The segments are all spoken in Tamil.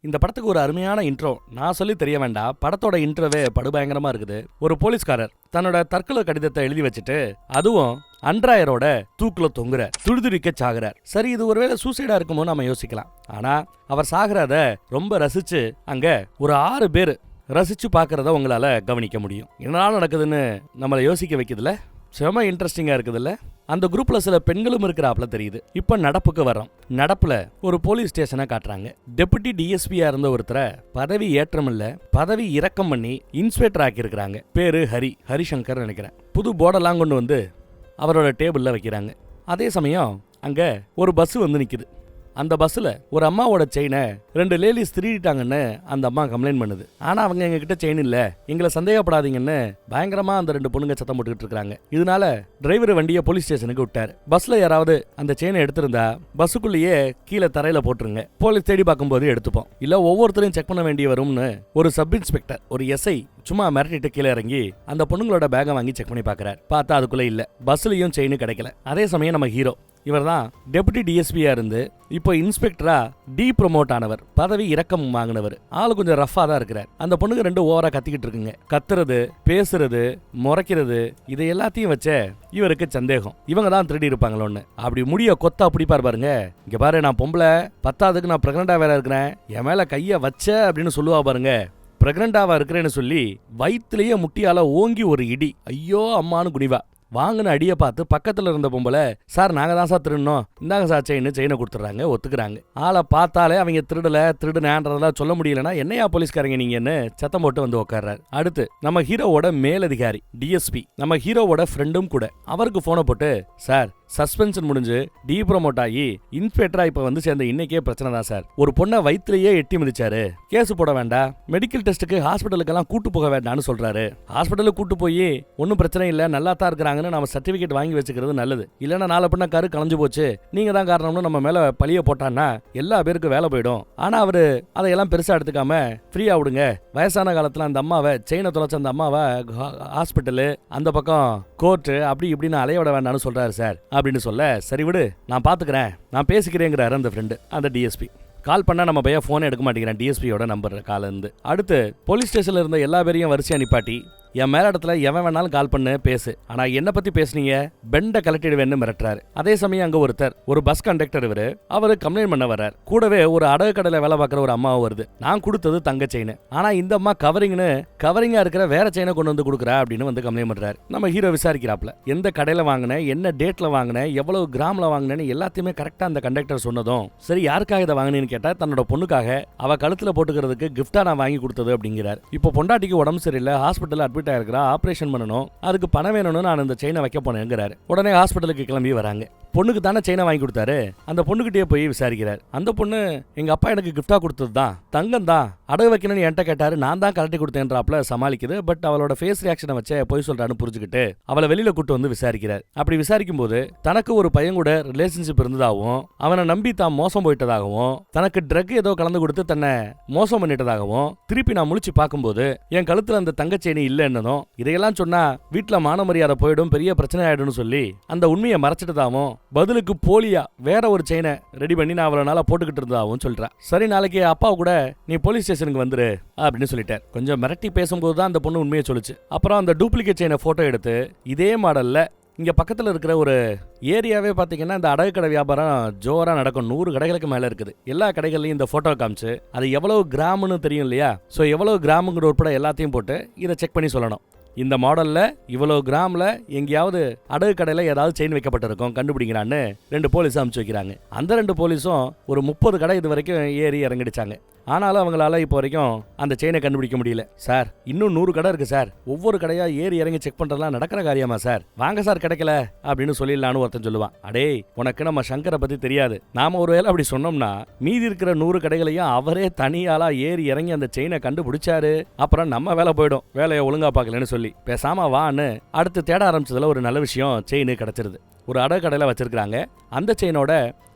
இந்த படத்துக்கு ஒரு அருமையான இன்ட்ரோ நான் சொல்லி தெரிய வேண்டாம். படத்தோட இன்ட்ரோவே படுபயங்கரமா இருக்குது. ஒரு போலீஸ்காரர் தன்னோட தற்கொலை கடிதத்தை எழுதி வச்சுட்டு அதுவும் அன்றாயரோட தூக்குல தொங்குற துடிதுடிக்க சாகுறார். சரி, இது ஒருவேளை சூசைடா இருக்குமோ நாம யோசிக்கலாம். ஆனா அவர் சாகுறத ரொம்ப ரசிச்சு அங்க ஒரு 6 பேர் ரசிச்சு பாக்குறத உங்களால கவனிக்க முடியும். என்னடா நடக்குதுன்னு நம்மளை யோசிக்க வைக்குதுல, செம இன்ட்ரெஸ்டிங்கா இருக்குதுல்ல. அந்த குரூப்ல சில பெண்களும் இருக்கிறாப்ல தெரியுது. இப்ப நடப்புக்கு வர்றோம். நடப்புல ஒரு போலீஸ் ஸ்டேஷனை காட்டுறாங்க. டெபுட்டி டிஎஸ்பியா இருந்த ஒருத்தரை பதவி ஏற்றம் இல்ல பதவி இறக்கம் பண்ணி இன்ஸ்பெக்டர் ஆக்கி இருக்கிறாங்க. பேரு ஹரிசங்கர் நினைக்கிறேன். புது போர்டெல்லாம் கொண்டு வந்து அவரோட டேபிள்ல வைக்கிறாங்க. அதே சமயம் அங்க ஒரு பஸ் வந்து நிக்குது. அந்த பஸ்ல ஒரு அம்மாவோட செயினை 2 லேடிஸ் திருடிட்டாங்கன்னு அந்த அம்மா கம்ப்ளைண்ட் பண்ணுது. ஆனா அவங்க எங்க கிட்ட செயின் இல்ல, எங்களை சந்தேகப்படாதீங்கன்னு பயங்கரமா அந்த 2 பொண்ணுங்க சத்தம் போட்டுக்கிட்டு இருக்காங்க. இதனால டிரைவர் வண்டியை போலீஸ் ஸ்டேஷனுக்கு விட்டாரு. பஸ்ல யாராவது அந்த செயினை எடுத்திருந்தா பஸ்ஸுக்குள்ளேயே கீழே தரையில போட்டுருங்க, போலீஸ் தேடி பார்க்கும்போது எடுத்துப்போம். இல்ல ஒவ்வொருத்தரையும் செக் பண்ண வேண்டிய வரும்னு ஒரு சப் இன்ஸ்பெக்டர் ஒரு எஸ்ஐ சும்மா மிரட்டிட்டு கீழே இறங்கி அந்த பொண்ணுங்களோட பேகை வாங்கி செக் பண்ணி பாக்குறாரு. பார்த்தா அதுக்குள்ள இல்ல, பஸ்லயும் செயின் கிடைக்கல. அதே சமயம் நம்ம ஹீரோ இவர் தான் டெபுட்டி டிஎஸ்பியா இருந்து இப்போ இன்ஸ்பெக்டரா ப்ரமோட் ஆனவர், பதவி இறக்கம் வாங்கினவர். ஆளு கொஞ்சம் ரஃபா தான் இருக்கிறார். அந்த பொண்ணுங்க 2 ஓவரா கத்திக்கிட்டு இருக்குங்க. கத்துறது, பேசுறது, முறைக்கிறது, இதை எல்லாத்தையும் வச்ச இவருக்கு சந்தேகம் இவங்க தான் திருடி இருப்பாங்களோன்னு. அப்படி முடிய கொத்தா பிடிப்பார் பாருங்க. இங்க பாரு, நான் பொம்பளை, 10ஆவதுக்கு நான் பிரெக்னண்டா வேற இருக்கிறேன், என் மேல கைய வச்ச அப்படின்னு சொல்லுவா பாருங்க. பிரெக்னண்டாவா இருக்கிறேன்னு சொல்லி வயிற்றுலயே முட்டியால ஓங்கி ஒரு இடி. ஐயோ அம்மானு குனிவா. வாங்கின அடியை பார்த்து பக்கத்துல இருந்த பொம்பளை, சார் நாங்க தான் சார் திருடணும், இந்தாங்க சார் செயினை கொடுத்துட்றாங்க, ஒத்துக்கிறாங்க. ஆளை பார்த்தாலே அவங்க திருடுனேன்றதெல்லாம் சொல்ல முடியலன்னா என்னையா போலீஸ்காரங்க நீங்கன்னு சத்தம் போட்டு வந்து உட்கார்றாரு. அடுத்து நம்ம ஹீரோவோட மேலதிகாரி டிஎஸ்பி, நம்ம ஹீரோவோட ஃப்ரெண்டும் கூட. அவருக்கு போனை போட்டு, சார் சஸ்பென்ஷன் முடிஞ்சு ப்ரமோட் ஆகி இன்ஸ்பெக்டரா இப்ப வந்து சேர்ந்த இன்னைக்கே பிரச்சனை தான் சார். ஒரு பொண்ணை வயிற்றுலயே எட்டி மிதிச்சாரு, கேஸ் போட வேண்டாம், மெடிக்கல் டெஸ்ட்டுக்கு ஹாஸ்பிட்டலுக்கெல்லாம் கூட்டு போக வேண்டாம்னு சொல்றாரு. ஹாஸ்பிட்டலுக்கு கூட்டு போய் ஒன்னும் பிரச்சனை இல்ல, நல்லா தான் இருக்கிறாங்கன்னு நம்ம சர்டிபிகேட் வாங்கி வச்சுக்கிறது நல்லது. இல்லைன்னா நாளை பின்ன கரு கலைஞ்சு போச்சு, நீங்க தான் காரணம்னு நம்ம மேல பழிய போட்டான்னா எல்லா பேருக்கும் வேலை போயிடும். ஆனா அவரு அதையெல்லாம் பெருசா எடுத்துக்காம ஃப்ரீயா விடுங்க, வயசான காலத்துல அந்த அம்மாவை செயினை தொலைச்ச அந்த அம்மாவை ஹாஸ்பிட்டலு, அந்த பக்கம் கோர்ட்டு, அப்படி இப்படின்னு அலைய விட வேண்டாம்னு சொல்றாரு சார் அப்படின்னு சொல்ல, சரி விடு நான் பாத்துக்கிறேன், நான் பேசிக்கிறேங்கிறாரு அந்த ஃப்ரெண்டு. அந்த டிஎஸ்பி கால் பண்ணா நம்ம பையன் போன் எடுக்க மாட்டேங்கிறேன், டிஎஸ்பியோட நம்பர் கால இருந்து. அடுத்து போலீஸ் ஸ்டேஷன்ல இருந்த எல்லா பேரையும் வரிசையா நிப்பாட்டி, என் மேல இடத்துல எவன் வேணாலும் கால் பண்ணு பேசு, ஆனா என்ன பத்தி பேசுனீங்க, பெண்ட கலட்டிடுவேன்னு மிரட்டுறாரு. அதே சமயம் அங்க ஒருத்தர், ஒரு பஸ் கண்டக்டர், அவரு கம்ப்ளைண்ட் பண்ண வர்றார். கூடவே ஒரு அடகு கடையில வேலை பார்க்குற ஒரு அம்மாவும் வருது. நான் கொடுத்தது தங்க செயின், ஆனா இந்த அம்மா கவரிங்கா இருக்கிற வேற செயினை கொண்டு வந்து கொடுக்குறா அப்படின்னு வந்து கம்ப்ளைண்ட் பண்றாரு. நம்ம ஹீரோ விசாரிக்கிறாப்ல, எந்த கடையில வாங்கின, என்ன டேட்ல வாங்கின, எவ்வளவு கிராம்ல வாங்கினேன்னு எல்லாத்தையுமே கரெக்டா அந்த கண்டக்டர் சொன்னதும், சரி யாருக்காக இதை வாங்கினேன்னு கேட்டா தன்னோட பொண்ணுக்காக, அவ கழுத்துல போட்டுக்கிறதுக்கு கிஃப்டா நான் வாங்கி கொடுத்தது அப்படிங்கிறார். இப்போ பொண்டாட்டிக்கு உடம்பு சரியில்லை, ஹாஸ்பிட்டல் அட்மிட் ஆயிருக்கிறா, ஆபரேஷன் பண்ணணும், அதுக்கு பணம் வேணும்னு நான் இந்த செயினை வைக்க போனேங்கிறாரு. உடனே ஹாஸ்பிட்டலுக்கு கிளம்பி வராங்க. பொண்ணுக்கு தானே செயினை வாங்கி கொடுத்தாரு. அந்த பொண்ணுகிட்டே போய் விசாரிக்கிறார். அந்த பொண்ணு, எங்க அப்பா எனக்கு கிஃப்டா கொடுத்தது தான், தங்கம் தான், அடகு வைக்கணும்னு என்கிட்ட கேட்டாரு, நான் தான் கலட்டி கொடுத்தேன்றாப்ல சமாளிக்குது. பட் அவளோட ஃபேஸ் ரியாக்ஷனை வச்ச போய் சொல்றான்னு புரிஞ்சுக்கிட்டு அவளை வெளியில கூட்டு வந்து விசாரிக்கிறார். அப்படி விசாரிக்கும் போது தனக்கு ஒரு பையன் கூட ரிலேஷன்ஷிப் இருந்ததாகவும், அவனை நம்பி தான் மோசம் போயிட்டதாகவும், தனக்கு ட்ரக் ஏதோ கலந்து கொடுத்து தன்னை மோசம் பண்ணிட்டதாகவும், திருப்பி நான் முழிச்சு பார்க்கும்போது என் கழுத்துல அந்த தங்க செயினி இல்லைன்னதும், இதையெல்லாம் சொன்னா வீட்டுல மான மரியாதை போயிடும், பெரிய பிரச்சனை ஆயிடும்னு சொல்லி அந்த உண்மையை மறைச்சிட்டதாகவும், பதிலுக்கு போலியா வேற ஒரு செயினை ரெடி பண்ணி நான் அவ்வளவு நாளா போட்டுக்கிட்டு இருந்தாவும் சொல்றா. சரி நாளைக்கு அப்பா கூட நீ போலீஸ் ஸ்டேஷனுக்கு வந்துரு அப்படின்னு சொல்லிட்டார். கொஞ்சம் மிரட்டி பேசும்போது தான் அந்த பொண்ணு உண்மையை சொல்லுச்சு. அப்புறம் அந்த டூப்ளிகேட் செயினை போட்டோ எடுத்து இதே மாடல்ல இங்க பக்கத்துல இருக்கிற ஒரு ஏரியாவே பாத்தீங்கன்னா இந்த அடகு கடை வியாபாரம் ஜோரா நடக்கும். 100 கடைகளுக்கு மேல இருக்குது. எல்லா கடைகள்லயும் இந்த போட்டோ காமிச்சு அது எவ்வளவு கிராம்னு தெரியும் இல்லையா, சோ எவ்வளவு கிராமுங்கிற உட்பட எல்லாத்தையும் போட்டு இதை செக் பண்ணி சொல்லணும். இந்த மாடல்ல இவ்வளவு கிராம்ல எங்கேயாவது அடகு கடையில ஏதாவது செயின் வைக்கப்பட்டிருக்கும், கண்டுபிடிக்கிறான்னு 2 போலீஸ் அனுப்பிச்சு வைக்கிறாங்க. அந்த 2 போலீஸும் ஒரு 30 கடை இது வரைக்கும் ஏறி இறங்கிடுச்சாங்க. ஆனாலும் அவங்களால இப்போ வரைக்கும் அந்த செயினை கண்டுபிடிக்க முடியல. சார் இன்னும் 100 கடை இருக்கு சார், ஒவ்வொரு கடையா ஏறி இறங்கி செக் பண்றதுலாம் நடக்கிற காரியமா சார், வாங்க சார் கிடைக்கல அப்படின்னு சொல்லிடலான்னு ஒருத்தன் சொல்லுவான். அடே உனக்கு நம்ம சங்கரை பத்தி தெரியாது, நாம ஒரு வேளை அப்படி சொன்னோம்னா மீதி இருக்கிற 100 கடைகளையும் அவரே தனியாலா ஏறி இறங்கி அந்த செயினை கண்டுபிடிச்சாரு, அப்புறம் நம்ம வேலை போயிடும், வேலையை ஒழுங்கா பார்க்கலன்னு சொல்லி பேசாம வான்னு அடுத்து தேட ஆரம்பிச்சதுல ஒரு நல்ல விஷயம், செயின் கிடைச்சிருது. ஒரு அடகு கடையில வச்சிருக்காங்க. அந்த செயினோட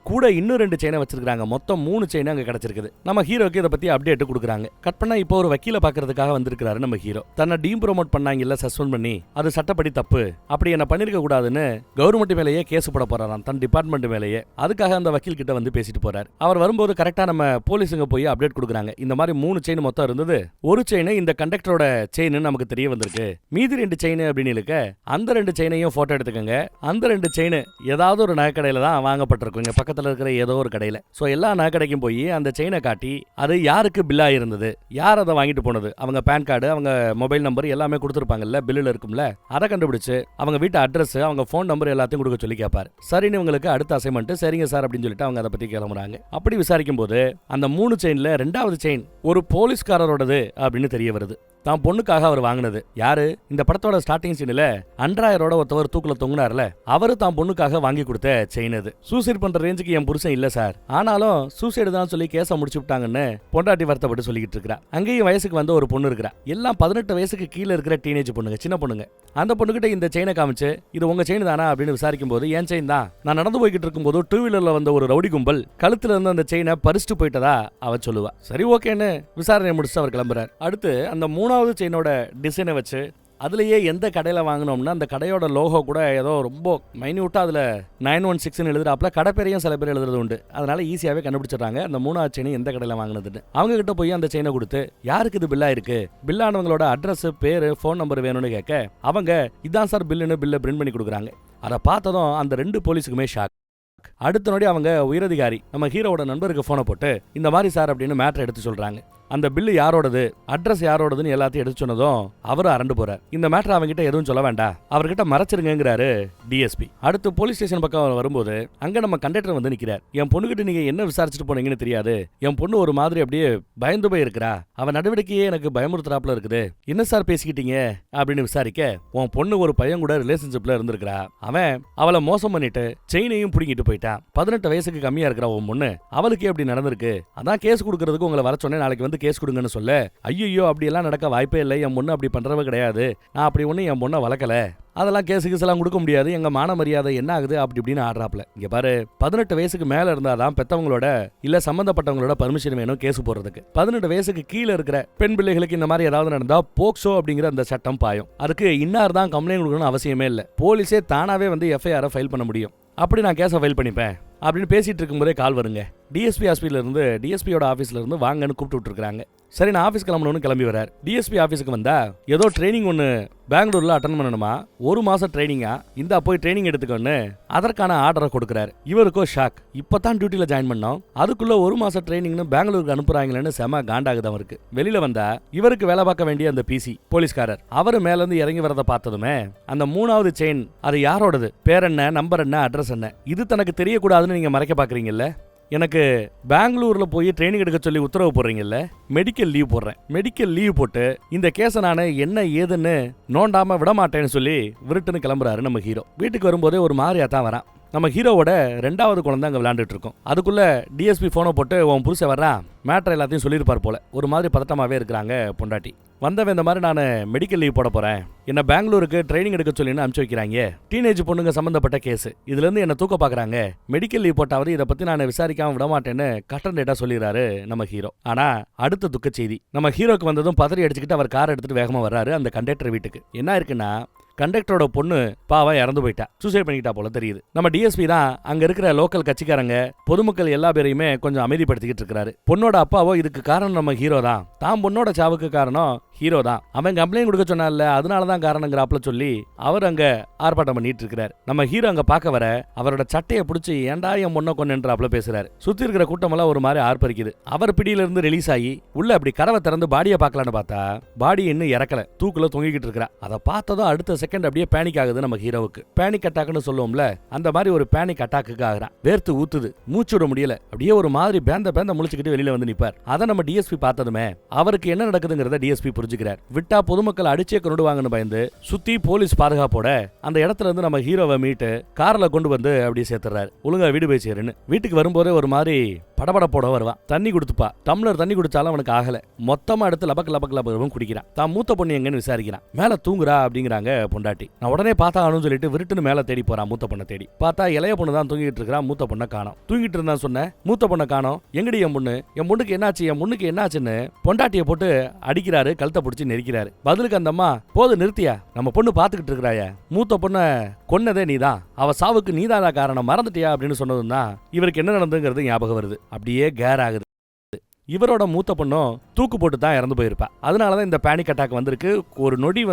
கூட இன்னும் 2 செயினை வச்சிருக்காங்க. மொத்தம் 3 செயின் அங்க கிடைச்சிருக்குது. நம்ம ஹீரோக்கு இதை பத்தி அப்டேட் கொடுக்குறாங்க. கட் பண்ணா இப்போ ஒரு வக்கீல பாக்குறதுக்காக வந்திருக்காரு நம்ம ஹீரோ. தன்னை டீப்ரோமோட் பண்ணாங்கல்ல, சஸ்பெண்ட் பண்ணி, அது சட்டப்படி தப்பு, அப்படி என்ன பண்ணிருக்க கூடாதுன்னு கவர்மெண்ட் மேலேயே கேஸ் போட போறாராம், தன் டிபார்ட்மெண்ட் மேலேயே. அதுக்காக அந்த வக்கீல் கிட்ட வந்து பேசிட்டு போறாரு. அவர் வரும்போது கரெக்டா நம்ம போலீஸுங்க போய் அப்டேட் கொடுக்குறாங்க. இந்த மாதிரி 3 செயின் மொத்தம் இருந்தது. ஒரு செயின் இந்த கண்டக்டரோட செயின் நமக்கு தெரிய வந்திருக்கு. மீதி 2 செயின் அப்படின்னு இருக்க அந்த 2 செயினையும் போட்டோ எடுத்துக்கங்க. அந்த 2 செயின் ஏதாவது ஒரு நகைக்கடையில தான் வாங்கப்பட்டிருக்குங்க, பக்கத்துல இருக்கிற ஏதோ ஒரு கடையில. சோ எல்லா நகைக்கடைக்கும் போய் அந்த செயினை காட்டி அது யாருக்கு பில்லா இருந்தது, யார் அதை வாங்கிட்டு போனது, அவங்க பேன் கார்டு, அவங்க மொபைல் நம்பர் எல்லாமே கொடுத்துருப்பாங்கல்ல, பில்லுல இருக்கும்ல, அதை கண்டுபிடிச்சு அவங்க வீட்டு அட்ரஸ், அவங்க போன் நம்பர் எல்லாத்தையும் கொடுக்க சொல்லி கேட்பாரு. சரின்னு இவங்களுக்கு அடுத்த அசைன்மெண்ட், சரிங்க சார் அப்படின்னு சொல்லிட்டு அவங்க அதை பத்தி கிளம்புறாங்க. அப்படி விசாரிக்கும் போது அந்த 3 செயின்ல 2வது செயின் ஒரு போலீஸ்காரரோடது அப்படின்னு தெரிய வருது. தான் பொண்ணுக்காக அவர் வாங்கினது. யாரு? இந்த படத்தோட ஸ்டார்டிங் சீன்ல அன்றாயரோட ஒருத்தவர் தூக்குல தொங்குனார்ல, அவரு தான் பொண்ணுக்காக வாங்கி கொடுத்த செயின் அது. சூசைட் பண்ற ரேஞ்சுக்கு என் புருஷன் இல்ல சார், ஆனாலும் சூசைடு தான் சொல்லி கேஸ முடிச்சு விட்டாங்கன்னு பொண்டாட்டி வருத்தப்பட்டு சொல்லிக்கிட்டு இருக்கா. அங்கேயும் வயசுக்கு வந்த ஒரு பொண்ணு இருக்கிறா. எல்லாம் 18 வயசுக்கு கீழே இருக்கிற டீனேஜ் பொண்ணுங்க, சின்ன பொண்ணுங்க. அந்த பொண்ணுகிட்ட இந்த செயினை காமிச்சு, இது உங்க செயின் தானா அப்படின்னு விசாரிக்கும் போது, என் செயின் தான், நான் நடந்து போய்கிட்டு இருக்கும் போது 2 வீலர்ல வந்த ஒரு ரவுடி கும்பல் கழுத்துல இருந்து அந்த செயினை பறிச்சுட்டு போயிட்டதா அவ சொல்லுவா. சரி ஓகேன்னு விசாரணை முடிச்சு அவர் கிளம்புறாரு. அடுத்து அந்த 3வது செயினோட டிசைனை வச்சு அதுலயே எந்த கடையில வாங்கினோம்னா அந்த கடையோட லோகோ கூட ஏதோ ரொம்ப மைன்யூட்டா அதுல 916 எழுதுறாப்ல, கடை பேரையும் சில பேர் எழுதுறது உண்டு. அதனால ஈஸியாவே கண்டுபிடிச்சிடறாங்க அந்த 3வது செயின் எந்த கடையில வாங்கினதுன்னு. அவங்க கிட்ட போய் அந்த செயினை கொடுத்து, யாருக்கு இது பில்லா இருக்கு, பில்லானவங்களோட அட்ரஸ், பேரு, போன் நம்பர் வேணும்னு கேட்க அவங்க இதான் சார் பில்லுன்னு பில்லை பிரிண்ட் பண்ணி கொடுக்குறாங்க. அதை பார்த்ததும் அந்த 2 போலீஸுக்குமே ஷாக். அடுத்த நொடி அவங்க உயரதிகாரி நம்ம ஹீரோவோட நண்பருக்கு போனை போட்டு இந்த மாதிரி சார் அப்படின்னு மேட்டர் எடுத்து சொல்றாங்க. அந்த பில்லு யாரோடது, அட்ரஸ் யாரோடதுன்னு எல்லாத்தையும் எடுத்து சொன்னதும் அவரு அரண்டு போறார். இந்த மேட்டர் அவங்கிட்ட எதுவும் சொல்ல வேண்டாம், அவர்கிட்ட மறைச்சிருங்கிறாரு டிஎஸ்பி. அடுத்து போலீஸ் ஸ்டேஷன் பக்கம் வரும்போது அங்க நம்ம கண்டக்டர் வந்து நிக்கிறார். என் பொண்ணுகிட்ட நீங்க என்ன விசாரிச்சுட்டு போனீங்கன்னு தெரியாது, என் பொண்ணு ஒரு மாதிரி அப்படியே பயந்து போய் இருக்கிறா, அவன் நடவடிக்கையே எனக்கு பயமுறுத்துறாப்புல இருக்குது, என்ன சார் பேசிக்கிட்டீங்க அப்படின்னு விசாரிக்க, உன் பொண்ணு ஒரு பையன் கூட ரிலேஷன்ஷிப்ல இருந்திருக்கிறா, அவன் அவளை மோசம் பண்ணிட்டு செயினையும் புடிங்கிட்டு போயிட்டான், 18 வயசுக்கு கம்மியா இருக்கிற உன் பொண்ணு, அவளுக்கே அப்படி நடந்திருக்கு, அதான் கேஸ் கொடுக்கறதுக்கு உங்களை வர சொன்னேன், நாளைக்கு வந்து கேஸ் கொடுங்கன்னு சொல்ல, ஐயோ அப்படியெல்லாம் நடக்க வாய்ப்பே இல்லை, என் பொண்ணு அப்படி பண்றவ கிடையாது, நான் அப்படி ஒண்ணு என் பொண்ணை வளர்க்கல, அதெல்லாம் கேஸுக்கு எல்லாம் கொடுக்க முடியாது, எங்க மான மரியாதை என்ன ஆகுது அப்படி இப்படின்னு ஆடுறாப்ல. இங்க பாரு, 18 வயசுக்கு மேல இருந்தாதான் பெத்தவங்களோட இல்ல சம்பந்தப்பட்டவங்களோட பர்மிஷன் வேணும் கேஸ் போடுறதுக்கு. 18 வயசுக்கு கீழே இருக்கிற பெண் பிள்ளைகளுக்கு இந்த மாதிரி ஏதாவது நடந்தா போக்சோ அப்படிங்கிற அந்த சட்டம் பாயும். அதுக்கு இன்னார் தான் கம்ப்ளைண்ட் கொடுக்கணும் அவசியமே இல்லை, போலீஸே தானாவே வந்து எஃப்ஐஆர் ஃபைல் பண்ண முடியும். அப்படி நான் கேஸை ஃபைல் பண்ணிப்பேன் அப்படின்னு பேசிட்டு இருக்கும்போதே கால் வருங்க. டிஎஸ்பி ஹாஸ்பிட்டல இருந்து, டிஎஸ்பியோட ஆஃபீஸ்ல இருந்து வாங்கன்னு கூப்பிட்டு விட்டுருக்காங்க. சரி நான் ஆஃபீஸ் கிளம்பணும்னு கிளம்பி வரார். டிஎஸ்பி ஆஃபீஸுக்கு வந்தா ஏதோ ட்ரைனிங் ஒன்று பெங்களூர்ல அட்டன் பண்ணணுமா, 1 மாசம் ட்ரைனிங்கா, இந்தா போய் ட்ரைனிங் எடுத்துக்கோன்னு அதற்கான ஆர்டரை கொடுக்குறாரு. இவருக்கோ ஷாக், இப்பதான் டியூட்டில ஜாயின் பண்ணோம், அதுக்குள்ள 1 மாசம் ட்ரைனிங்னு பெங்களூருக்கு அனுப்புறாங்களேன்னு செம காண்டாகுது அவருக்கு. வெளியில வந்தா இவருக்கு வேலை பார்க்க வேண்டிய அந்த பிசி போலீஸ்காரர் அவரு மேல இருந்து இறங்கி வரதை பார்த்ததுமே அந்த 3வது செயின் அது யாரோடது, பேர் என்ன, நம்பர் என்ன, அட்ரஸ் என்ன, இது தனக்கு தெரியக்கூடாதுன்னு நீங்க மறைக்க பாக்குறீங்கல்ல, எனக்கு பெங்களூர்ல போய் ட்ரைனிங் எடுக்க சொல்லி உத்தரவு போடுறீங்கல்ல, மெடிக்கல் லீவ் போடுறேன், மெடிக்கல் லீவ் போட்டு இந்த கேஸை நான் என்ன ஏதுன்னு நோண்டாம விட மாட்டேன்னு சொல்லி விருட்டுன்னு கிளம்புறாரு நம்ம ஹீரோ. வீட்டுக்கு வரும்போதே ஒரு மாதிரியா தான் வரான். நம்ம ஹீரோவோட 2வது குழந்தை அங்கே விளையாண்டுட்டு இருக்கோம். அதுக்குள்ள டிஎஸ்பி போனை போட்டு உன் புருஷன் வர்றான், மேட்டர் எல்லாத்தையும் சொல்லியிருப்பார் போல. ஒரு மாதிரி பதட்டமாவே இருக்கிறாங்க பொண்டாட்டி. வந்தவன் இந்த மாதிரி நான் மெடிக்கல் லீவ் போட போறேன், என்ன பெங்களூருக்கு ட்ரைனிங் எடுக்க சொல்லின்னு அனுப்பிச்சு வைக்கிறாங்க, டீனேஜ் பொண்ணுங்க சம்பந்தப்பட்ட கேஸ், இதுல இருந்து என்ன தூக்க பாக்குறாங்க, மெடிக்கல் லீவ் போட்டாவது இதை பத்தி நான் விசாரிக்காம விட மாட்டேன்னு கட்டன் டேட்டா சொல்லிடுறாரு நம்ம ஹீரோ. ஆனா அடுத்த துக்க செய்தி, நம்ம ஹீரோக்கு வந்ததும் பதறி அடிச்சுக்கிட்டு அவர் கார் எடுத்துட்டு வேகமா வர்றாரு அந்த கண்டக்டர் வீட்டுக்கு. என்ன இருக்குன்னா, கண்டக்டரோட பொண்ணு பாவம் இறந்து போயிட்டா, சூசைட் பண்ணிக்கிட்டா போல தெரியுது. நம்ம டிஎஸ்பி தான் அங்க இருக்கிற லோக்கல் கட்சிக்காரங்க பொதுமக்கள் எல்லா பேரையுமே கொஞ்சம் அமைதிப்படுத்திக்கிட்டு இருக்காரு. பொண்ணோட அப்பாவோ இதுக்கு காரணம் நம்ம ஹீரோ தான், தான் பொண்ணோட சாவுக்கு காரணம் ஹீரோ தான், அவன் கம்ப்ளைண்ட் கொடுக்க சொன்னால அதனாலதான் காரணங்கிறாப்ல சொல்லி அவர் அங்க ஆர்ப்பாட்டம் பண்ணிட்டு இருக்கிறார். நம்ம ஹீரோ அங்க பார்க்க வர அவரோட சட்டையை பிடிச்சி ஏண்டா என் பொண்ணை கொன்னுன்றாப்ல பேசுறாரு. சுத்தி இருக்கிற கூட்டமெல்லாம் ஒரு மாதிரி ஆர்ப்பரிக்குது. அவர் பிடியில இருந்து ரிலீஸ் ஆகி உள்ள அப்படி கதவை திறந்து பாடியை பார்க்கலான்னு பார்த்தா பாடி இன்னும் இறக்கல, தூக்குல தொங்கிக்கிட்டு இருக்கிறா. அதை பார்த்ததும் அடுத்த செகண்ட் அப்படியே பேனிக் ஆகுது நம்ம ஹீரோவுக்கு. பேனிக் அட்டாக்னு சொல்லுவோம்ல, அந்த மாதிரி ஒரு பேனிக் அட்டாக்கு ஆகுறான். வேர்த்து ஊத்துது, மூச்சு விட முடியல, அப்படியே ஒரு மாதிரி பேந்த முழிச்சுக்கிட்டு வெளியில வந்து நிப்பார். அதை நம்ம டிஎஸ்பி பார்த்ததுமே அவருக்கு என்ன நடக்குதுங்கிறத டிஎஸ்பி புரிஞ்சுக்கிறார். விட்டா பொதுமக்கள் அடிச்சே கொண்டுடுவாங்கன்னு பயந்து சுத்தி போலீஸ் பாதுகாப்போட அந்த இடத்துல இருந்து நம்ம ஹீரோவை மீட்டு கார்ல கொண்டு வந்து அப்படியே சேர்த்துறாரு. ஒழுங்கா வீடு போய் சேருன்னு. வீட்டுக்கு வரும்போதே ஒரு மாதிரி படபடப்போட வருவான். தண்ணி கொடுத்துப்பா. டம்ளர் தண்ணி குடிச்சாலும் அவனுக்கு ஆகல. மொத்தமா எடுத்து லபக்கு லபக்கு லபக்கு குடிக்கிறான். தான் மூத்த பொண்ணு எங்கன்னு விசாரிக்கிறான். மேல தூங்குறா அப்படிங்கிறாங்க பொண்டாட்டி. நான் உடனே பார்த்தாகணும்னு சொல்லிட்டு விருட்டுன்னு மேல தேடி போறான் மூத்த பொண்ணை தேடி. பார்த்தா இளைய பொண்ணு தான் தூங்கிட்டு இருக்கா. மூத்த பொண்ணை காணோம். தூங்கிட்டு இருந்தா சொன்ன மூத்த பொண்ணை காணோம். எங்கடி என் பொண்ணு, என் பொண்ணுக்கு என்னாச்சு, என் பொண்ணுக்கு என்னாச்சுன்னு பொண்டாட்டியை போட்டு அடிக்கிறாரு, கழுத்தை பிடிச்சி நெரிக்கிறாரு. பதிலுக்கு அந்த அம்மா, போது நிறுத்தியா, நம்ம பொண்ணு பாத்துக்கிட்டு இருக்கிறாய, மூத்த பொண்ணை கொன்னதே நீதான், அவ சாவுக்கு நீதான் காரணம், மறந்துட்டியா அப்படின்னு சொன்னதும் தான் இவருக்கு என்ன நடந்துங்கிறது ஞாபகம் வருது. அப்படியே கேர் ஆகுது. இவரோட மூத்த பொண்ணும் தூக்கு போட்டு தான் இறந்து போயிருப்பா. அதனாலதான் இந்த பேனிக் அட்டாக் வந்திருக்கு. ஒரு நொடி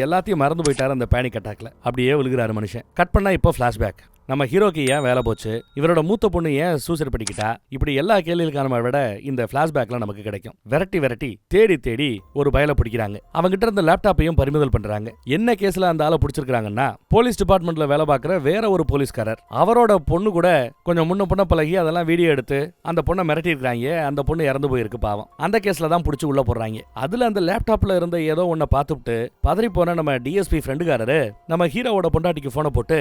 எல்லாத்தையும் மறந்து போயிட்டாரு அந்த பேனிக் அட்டாக்ல. அப்படியே விழுகிறாரு மனுஷன். கட் பண்ணா இப்போ பிளாஷ்பேக். நம்ம ஹீரோக்கு ஏன் வேலை போச்சு, இவரோட மூத்த பொண்ணு ஏன் சூசைட் பண்ணிக்கிட்டா, இப்படி எல்லா கேள்விகளுக்கான விட இந்த பிளாஷ்பேக்ல நமக்கு கிடைக்கும். விரட்டி தேடி தேடி ஒரு பயலை பிடிக்கிறாங்க. அவங்கிட்ட இருந்த லேப்டாப்பையும் பறிமுதல் பண்றாங்க. என்ன கேஸ்ல அந்த ஆளை பிடிச்சிருக்காங்கன்னா, போலீஸ் டிபார்ட்மெண்ட்ல வேலை பார்க்குற வேற ஒரு போலீஸ்காரர், அவரோட பொண்ணு கூட கொஞ்சம் முன்ன பொண்ண பழகி அதெல்லாம் வீடியோ எடுத்து அந்த பொண்ணை மிரட்டி இருக்காங்க. அந்த பொண்ணு இறந்து போயிருக்கு பாவம். அந்த கேஸ்ல தான் பிடிச்சி உள்ள போடுறாங்க. அதுல அந்த லேப்டாப்ல இருந்த ஏதோ ஒன்ன பார்த்துட்டு பதறி போன நம்ம டிஎஸ்பி ஃப்ரெண்டுக்காரரு நம்ம ஹீரோவோட பொண்டாட்டிக்கு போனை போட்டு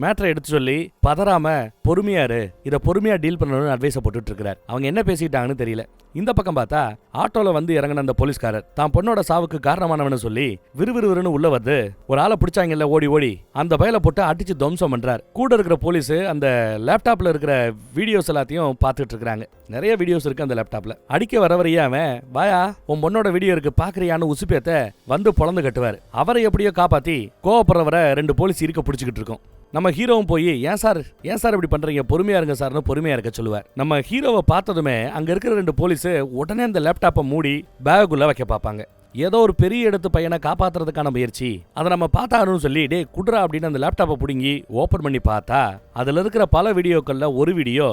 மேட்டரை எடுத்து சொல்லி பதறாம பொறுமையாரு, இதை பொறுமையா டீல் பண்ணணும்னு அட்வைஸை போட்டுட்டு இருக்கிறார். அவங்க என்ன பேசிட்டாங்கன்னு தெரியல. இந்த பக்கம் பார்த்தா ஆட்டோல இறங்கின அந்த போலீஸ்காரர் தான் பொண்ணோட சாவுக்கு காரணமானவனு சொல்லி விறுவிறுன்னு உள்ள வந்து ஒரு ஆளை பிடிச்சாங்கல்ல, ஓடி அந்த பயலை போட்டு அடிச்சு துவம்சம் பண்றார். கூட இருக்கிற போலீஸ் அந்த லேப்டாப்ல இருக்கிற வீடியோஸ் எல்லாத்தையும் பார்த்துட்டு இருக்காங்க. நிறைய வீடியோஸ் இருக்கு அந்த லேப்டாப்ல. அடிக்க வரவரையே அவன், வாயா உன் பொண்ணோட வீடியோ இருக்கு பாக்குறியான்னு உசுப்பேத்த பொழந்து கட்டுவார். அவரை எப்படியோ காப்பாத்தி கோவப்படுறவரை 2 போலீஸ் இருக்க பிடிச்சிக்கிட்டு இருக்கும். நம்ம ஹீரோவும் போய் ஏன் சார் இப்படி பண்றீங்க, பொறுமையா இருங்க சார்னு பொறுமையா இருக்க சொல்லுவார். நம்ம ஹீரோவை பார்த்ததுமே அங்க இருக்கிற 2 போலீஸ் உடனே அந்த லேப்டாப்பை மூடி பேகுக்குள்ள வைக்க பார்ப்பாங்க. ஏதோ ஒரு பெரிய இடத்து பையனை காப்பாத்துறதுக்கான முயற்சி. அதை நம்ம பார்த்தாருன்னு சொல்லி டே குடுறா அப்படின்னு அந்த லேப்டாப்பை பிடுங்கி ஓபன் பண்ணி பார்த்தா அதுல இருக்கிற பல வீடியோக்கள்ல ஒரு வீடியோ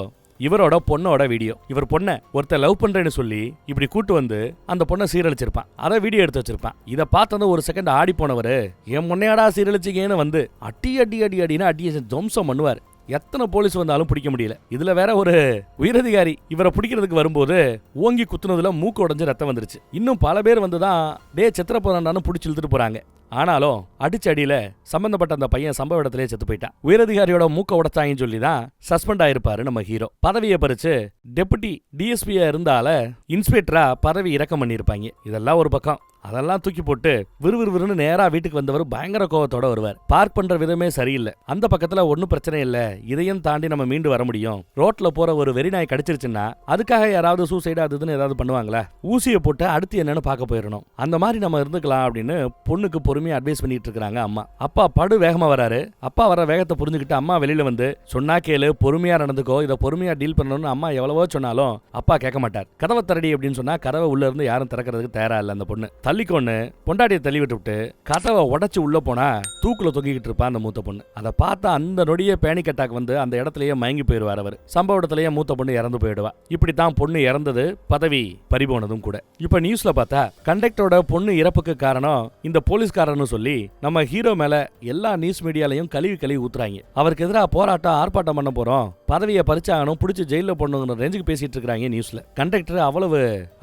இவரோட பொண்ணோட வீடியோ. இவர் பொண்ணை ஒருத்தர் லவ் பண்றேன்னு சொல்லி இப்படி கூட்டு வந்து அந்த பொண்ணை சீரழிச்சிருப்பான். அதை வீடியோ எடுத்து வச்சிருப்பான். இதை பார்த்தது ஒரு செகண்ட் ஆடி போனவர், என் முன்னையாடா சீரழிச்சிக்கேன்னு அடின்னு அடியை துவம்சம் பண்ணுவார். எத்தனை போலீஸ் வந்தாலும் பிடிக்க முடியல. இதுல வேற ஒரு உயரதிகாரி இவரை பிடிக்கிறதுக்கு வரும்போது ஓங்கி குத்துனதுல மூக்கு உடைஞ்சு ரத்தம் வந்துருச்சு. இன்னும் பல பேர் வந்துதான் டே செத்துற போறான்னு பிடிச்சி இழுத்துட்டு போறாங்க. ஆனாலும் அடிச்சடியில சம்பந்தப்பட்ட அந்த பையன் சம்பவ இடத்திலே செத்து போயிட்டான். உயரதிகாரியோட மூக்க உடைச்சாங்கன்னு சொல்லிதான் சஸ்பெண்ட் ஆயிருப்பாரு நம்ம ஹீரோ. பதவியை பறிச்சு டெபுட்டி டிஎஸ்பியா இருந்தால இன்ஸ்பெக்டரா பதவி இறக்கம் பண்ணிருப்பாங்க. இதெல்லாம் ஒரு பக்கம். அதெல்லாம் தூக்கி போட்டு விறுவிறுன்னு நேரா வீட்டுக்கு வந்தவர் பயங்கர கோவத்தோட வருவார். பார்க் பண்ற விதமே சரியில்லை. அந்த பக்கத்துல ஒன்னும் பிரச்சனை இல்ல, இதையும் தாண்டி நம்ம மீண்டு வர முடியும். ரோட்ல போற ஒரு வெறி நாய் கடிச்சிருச்சுன்னா அதுக்காக யாராவது சூசைடு அதுன்னு ஏதாவது பண்ணுவாங்களா? ஊசியை போட்டு அடுத்து என்னன்னு பார்க்க போயிடணும். அந்த மாதிரி நம்ம இருந்துக்கலாம் அப்படின்னு பொண்ணுக்கு பொறுமையா அட்வைஸ் பண்ணிட்டு இருக்காங்க அம்மா. அப்பா படு வேகமா வராரு. அப்பா வர வேகத்தை புரிஞ்சுக்கிட்டு அம்மா வெளியில வந்து, சொன்னா கேளு, பொறுமையா நடந்துக்கோ, இதை பொறுமையா டீல் பண்ணணும்னு அம்மா எவ்வளவோ சொன்னாலும் அப்பா கேட்க மாட்டார். கதவை தரடி அப்படின்னு சொன்னா கதவை உள்ள இருந்து யாரும் திறக்கிறதுக்கு தயாரா இல்ல. அந்த பொண்ணு தள்ளிக்கொன்னு பொண்டாட்டியை தள்ளி விட்டு கதவை உடைச்சு உள்ள போனா தூக்குல தொங்கிக்கிட்டு இருப்பா அந்த மூத்த பொண்ணு. அதை பார்த்தா அந்த நொடியே பேனிக் அட்டாக் வந்து அந்த இடத்துலயே மயங்கி போயிருவார் அவர். சம்பவ இடத்துலயே மூத்த பொண்ணு இறந்து போயிடுவா. இப்படித்தான் பொண்ணு இறந்தது, பதவி பறிபோனதும் கூட. இப்ப நியூஸ்ல பார்த்தா கண்டக்டரோட பொண்ணு இறப்புக்கு காரணம் இந்த போலீஸ்காரன்னு சொல்லி நம்ம ஹீரோ மேல எல்லா நியூஸ் மீடியாலையும் கழுவி ஊத்துறாங்க. அவருக்கு எதிராக போராட்டம் ஆர்ப்பாட்டம் பண்ண போறோம், பதவியை பறிச்சாகணும், பிடிச்சி ஜெயில போடணுங்கிற ரேஞ்சுக்கு பேசிட்டு இருக்காங்க நியூஸ்ல. கண்டக்டர் அவ்வளவு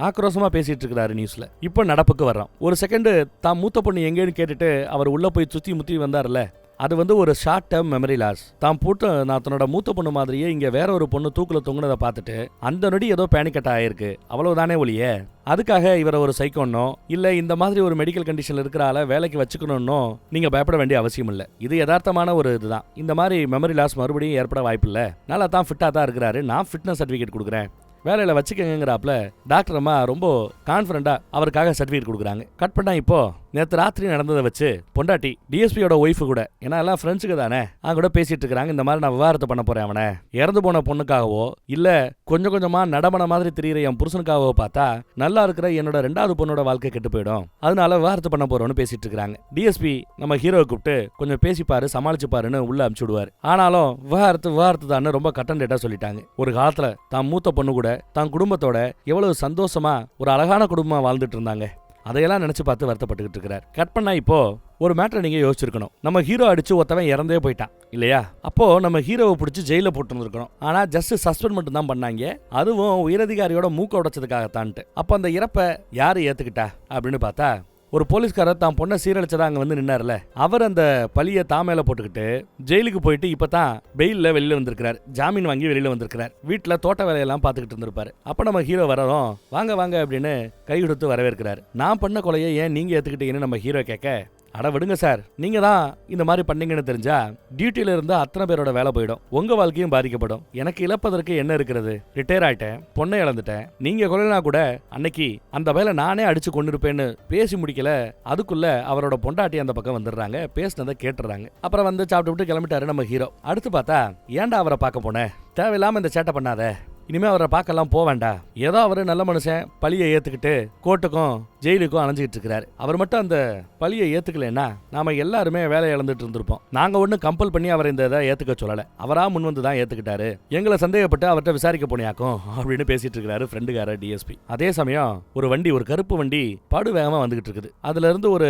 ஆக்ரோஷமா பேசிட்டு இருக்காரு நியூஸ்ல. இப்ப நடப்புக்கு வர்றோம். ஒரு செகண்ட் தான் மூத்த பொண்ணு எங்கேன்னு கேட்டுட்டு அவர் உள்ள போய் சுத்தி முத்தி வந்தார்ல, அது ஒரு ஷார்ட் டேர்ம் மெமரி லாஸ். தான் போட்டு நான் தன்னோட மூத்த பொண்ணு மாதிரியே இங்க வேற ஒரு பொண்ணு தூக்குல தொங்குனதை பார்த்துட்டு அந்த நொடி ஏதோ பேனிக் அட்டாக் ஆயிருக்கு, அவ்வளவுதானே ஒழிய அதுக்காக இவரை ஒரு சைக்கோன்னோ இல்ல இந்த மாதிரி ஒரு மெடிக்கல் கண்டிஷன்ல இருக்கிற ஆள வேலைக்கு வச்சுக்கணும்னோ நீங்க பயப்பட வேண்டிய அவசியம் இல்ல. இது யதார்த்தமான ஒரு இதுதான். இந்த மாதிரி மெமரி லாஸ் மறுபடியும் ஏற்பட வாய்ப்பு இல்ல. நல்லா தான் ஃபிட்டா தான் இருக்கிறாரு, நான் ஃபிட்னஸ் சர்டிபிகேட் கொடுக்குறேன், வேலையில வச்சுக்கங்கிறாப்ல டாக்டர் அம்மா ரொம்ப கான்ஃபிடண்டா அவருக்காக சர்டிபிகேட் கொடுக்குறாங்க. கட் பண்ணா இப்போ நேற்று ராத்திரி நடந்ததை வச்சு பொண்டாட்டி டிஎஸ்பியோட ஒய்ஃபு கூட, ஏன்னா எல்லாம் ஃப்ரெண்ட்ஸுக்கு தானே, அவங்க கூட பேசிட்டு இருக்காங்க. இந்த மாதிரி நான் விவாகரத்து பண்ண போறேன், அவனை இறந்து போன பொண்ணுக்காகவோ இல்ல கொஞ்சம் கொஞ்சமா நடமன மாதிரி தெரியுற என் புருஷனுக்காகவோ பார்த்தா நல்லா இருக்கிற என்னோட 2வது பொண்ணோட வாழ்க்கை கெட்டு போயிடும், அதனால விவாகரத்து பண்ண போறோம்னு பேசிட்டு இருக்காங்க. டிஎஸ்பி நம்ம ஹீரோவை கூப்பிட்டு கொஞ்சம் பேசிப்பாரு, சமாளிச்சுப்பாருன்னு உள்ள அனுப்பிச்சுடுவார். ஆனாலும் விவாகரத்து தான் ரொம்ப கட்டன் டேட்டா சொல்லிட்டாங்க. ஒரு காலத்துல தான் மூத்த பொண்ணு கூட தான் குடும்பத்தோட எவ்வளவு சந்தோஷமா ஒரு அழகான குடும்பமா வாழ்ந்துட்டு இருந்தாங்க. அதையெல்லாம் நினைச்சு பார்த்து வருத்தப்பட்டுக்கிட்டு இருக்கிறார். கட் பண்ணா இப்போ ஒரு மேட்டரை நீங்க யோசிச்சிருக்கணும். நம்ம ஹீரோ அடிச்சு ஒருத்தவன் இறந்தே போயிட்டான் இல்லையா? அப்போ நம்ம ஹீரோவை பிடிச்சி ஜெயில போட்டு இருக்கணும். ஆனா ஜஸ்ட் சஸ்பெண்ட் மட்டும் தான் பண்ணாங்க, அதுவும் உயரதிகாரியோட மூக்க உடைச்சதுக்காகத்தான்ட்டு. அப்ப அந்த இறப்பை யாரு ஏத்துக்கிட்டா அப்படின்னு பார்த்தா ஒரு போலீஸ்காரர் தான் பொண்ணை சீரழிச்சதா அங்க வந்து நின்னார்ல, அவர் அந்த பழிய தான் மேல போட்டுக்கிட்டு ஜெயிலுக்கு போயிட்டு இப்பதான் பெயில்ல வெளியில வந்திருக்காரு, ஜாமீன் வாங்கி வெளியில வந்திருக்காரு. வீட்டுல தோட்ட வேலையெல்லாம் பாத்துக்கிட்டு இருந்திருப்பாரு. அப்ப நம்ம ஹீரோ வரதும் வாங்க வாங்க அப்படின்னு கை கொடுத்து வரவேற்கிறாரு. நான் பண்ண கொலையை ஏன் நீங்க ஏத்துக்கிட்டீங்கன்னு நம்ம ஹீரோ கேட்க, அட விடுங்க சார், நீங்க தான் இந்த மாதிரி பண்ணீங்கன்னு தெரிஞ்சா டியூட்டில இருந்து அத்தனை பேரோட வேலை போயிடும், உங்க வாழ்க்கையும் பாதிக்கப்படும். எனக்கு இழப்பதற்கு என்ன இருக்கிறது, ரிட்டையர் ஆயிட்டேன், பொண்ணை இழந்துட்டேன், நீங்க கொலைனா கூட அன்னைக்கு அந்த வேலை நானே அடிச்சு கொண்டிருப்பேன்னு பேசி முடிக்கல. அதுக்குள்ள அவரோட பொண்டாட்டி அந்த பக்கம் வந்துடுறாங்க, பேசினதை கேட்டுறாங்க. அப்புறம் வந்து சாப்பிட்டு விட்டு கிளம்பிட்டாரு நம்ம ஹீரோ. அடுத்து பார்த்தா, ஏன்டா அவரை பார்க்க போனேன், தேவையில்லாம இந்த சேட்டை பண்ணாத, இனிமே அவரை பார்க்கலாம் போவேண்டா, ஏதோ அவரு நல்ல மனுஷன் பழியை ஏத்துக்கிட்டு கோர்ட்டுக்கும் ஜெயிலுக்கும் அலைஞ்சிட்டு இருக்கிறாரு. அவர் மட்டும் அந்த பழியை ஏத்துக்கலன்னா நாம எல்லாருமே வேலையை இழந்துட்டு இருந்திருப்போம். நாங்க ஒன்னும் கம்பல் பண்ணி அவரை இந்த இதை ஏத்துக்க சொல்லல, அவரா முன் வந்து தான் ஏத்துக்கிட்டாரு, எங்களை சந்தேகப்பட்டு அவர்கிட்ட விசாரிக்க போனியாக்கும் அப்படின்னு பேசிட்டு இருக்காரு ஃப்ரெண்டுக்கார டிஎஸ்பி. அதே சமயம் ஒரு வண்டி, ஒரு கருப்பு வண்டி படு வேகமா வந்துகிட்டு இருக்குது. அதுல இருந்து ஒரு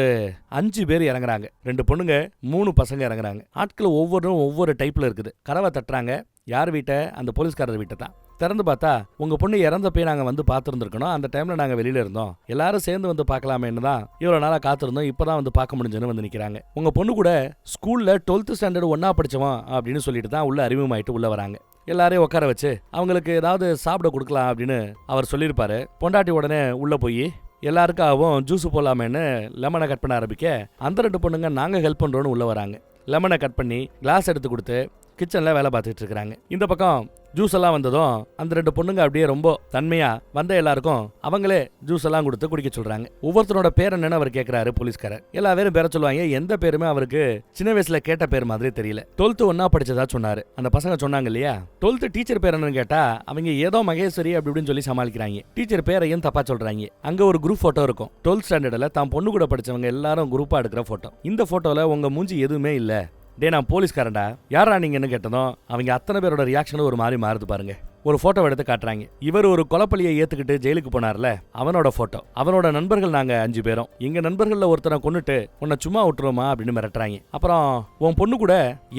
5 பேர் இறங்குறாங்க, 2 பொண்ணுங்க 3 பசங்க இறங்குறாங்க. ஆட்கள் ஒவ்வொருவரும் ஒவ்வொரு டைப்ல இருக்குது. கதவை தட்டுறாங்க. யார் வீட்டை? அந்த போலீஸ்காரர் வீட்டை தான். திறந்து பார்த்தா, உங்க பொண்ணு இறந்தப்பே நாங்க வந்து பார்த்துருந்துருக்கணும், அந்த டைம்ல நாங்க வெளியில இருந்தோம், எல்லாரும் சேர்ந்து வந்து பார்க்கலாமேன்னு தான் இவ்வளவு நாளா காத்திருந்தோம், இப்பதான் வந்து பார்க்க முடிஞ்சுன்னு வந்து நிக்கிறாங்க. உங்க பொண்ணு கூட ஸ்கூல்ல 12th ஸ்டாண்டர்ட் ஒன்னா படிச்சவன் அப்படின்னு சொல்லிட்டு தான் உள்ள அறிமுகமாயிட்டு உள்ள வராங்க. எல்லாரையும் உட்கார வச்சு அவங்களுக்கு ஏதாவது சாப்பிட கொடுக்கலாம் அப்படின்னு அவர் சொல்லியிருப்பாரு. பொண்டாட்டி உடனே உள்ள போய் எல்லாருக்காகவும் ஜூஸ் போடலாமேன்னு லெமனை கட் பண்ண ஆரம்பிக்க, அந்த 2 பொண்ணுங்க நாங்க ஹெல்ப் பண்றோன்னு உள்ள வராங்க. லெமனை கட் பண்ணி கிளாஸ் எடுத்து கொடுத்து கிச்சன்ல வேலை பார்த்துட்டு இருக்காங்க. இந்த பக்கம் ஜூஸ் எல்லாம் வந்ததும் அந்த 2 பொண்ணுங்க அப்படியே ரொம்ப தன்மையா வந்த எல்லாருக்கும் அவங்களே ஜூஸ் எல்லாம் கொடுத்து குடிக்க சொல்றாங்க. ஒவ்வொருத்தரோட பேர் என்னன்னு அவர் கேட்கிறாரு போலீஸ்காரர். எல்லா பேரும் பேர சொல்லுவாங்க. எந்த பேருமே அவருக்கு சின்ன வயசுல கேட்ட பேர் மாதிரி தெரியல. 12th ஒன்னா படிச்சதா சொன்னாரு. அந்த பசங்க சொன்னாங்க இல்லையா, 12th டீச்சர் பேர் என்னன்னு கேட்டா அவங்க ஏதோ மகேஸ்வரி அப்படி இப்படின்னு சொல்லி சமாளிக்கிறாங்க. டீச்சர் பேரையும் தப்பா சொல்றாங்க. அங்க ஒரு குரூப் போட்டோ இருக்கும். 12th ஸ்டாண்டர்ட்ல தான் பொண்ணு கூட படிச்சவங்க எல்லாரும் குரூப்பா எடுக்கிற போட்டோ. இந்த போட்டோல உங்க மூஞ்சி எதுவுமே இல்ல. டே, நான் போலீஸ்காரன்டா, யாரா நீங்கன்னு கேட்டதும் அவங்க அத்தனை பேரோட ரியாக்ஷனும் ஒரு மாதிரி மாறுது பாருங்க. ஒரு போட்டோ எடுத்து காட்டுறாங்க. இவர் ஒரு கொலைப்பழியை ஏத்துக்கிட்டு ஜெயிலுக்கு போனார்ல, அவனோட போட்டோ. அவனோட நண்பர்கள் நாங்க 5 பேரும். எங்க நண்பர்கள்ல ஒருத்தனை கொன்னுட்டு உன்னை சும்மா விட்டுருவோமா அப்படின்னு மிரட்டுறாங்க. அப்புறம் உன் பொண்ணு கூட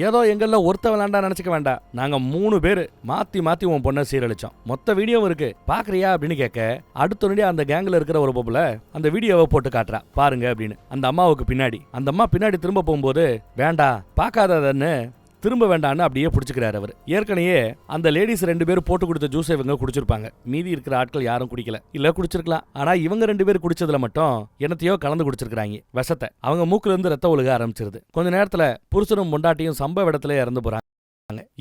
ஏதோ எங்கள்ல ஒருத்த விளாண்டா நினைச்சுக்க வேண்டாம், நாங்க 3 பேரு மாத்தி மாத்தி உன் பொண்ணை சீரழிச்சோம், மொத்த வீடியோவும் இருக்கு, பாக்குறியா அப்படின்னு கேட்க, அடுத்த நொடி அந்த கேங்ல இருக்கிற ஒரு பொம்பளை அந்த வீடியோவை போட்டு காட்டுறா, பாருங்க அப்படின்னு. அந்த அம்மாவுக்கு பின்னாடி அந்த அம்மா பின்னாடி திரும்ப போகும்போது, வேண்டா பார்க்காதன்னு திரும்ப வேண்டான்னு அப்படியே பிடிச்சிக்கிறாரு அவர். ஏற்கனவே அந்த லேடிஸ் 2 பேரும் போட்டு கொடுத்த ஜூஸை இவங்க குடிச்சிருப்பாங்க. மீதி இருக்கிற ஆட்கள் யாரும் குடிக்கல, இல்ல குடிச்சிருக்கலாம். ஆனா இவங்க 2 பேர் குடிச்சதுல மட்டும் என்னத்தையோ கலந்து குடிச்சிருக்காங்க, விஷத்தை. அவங்க மூக்குல இருந்து ரத்த ஒழுக ஆரம்பிச்சிருது. கொஞ்ச நேரத்துல புருஷனும் பொண்டாட்டியும் சம்பவ இடத்துல இறந்து போறாங்க.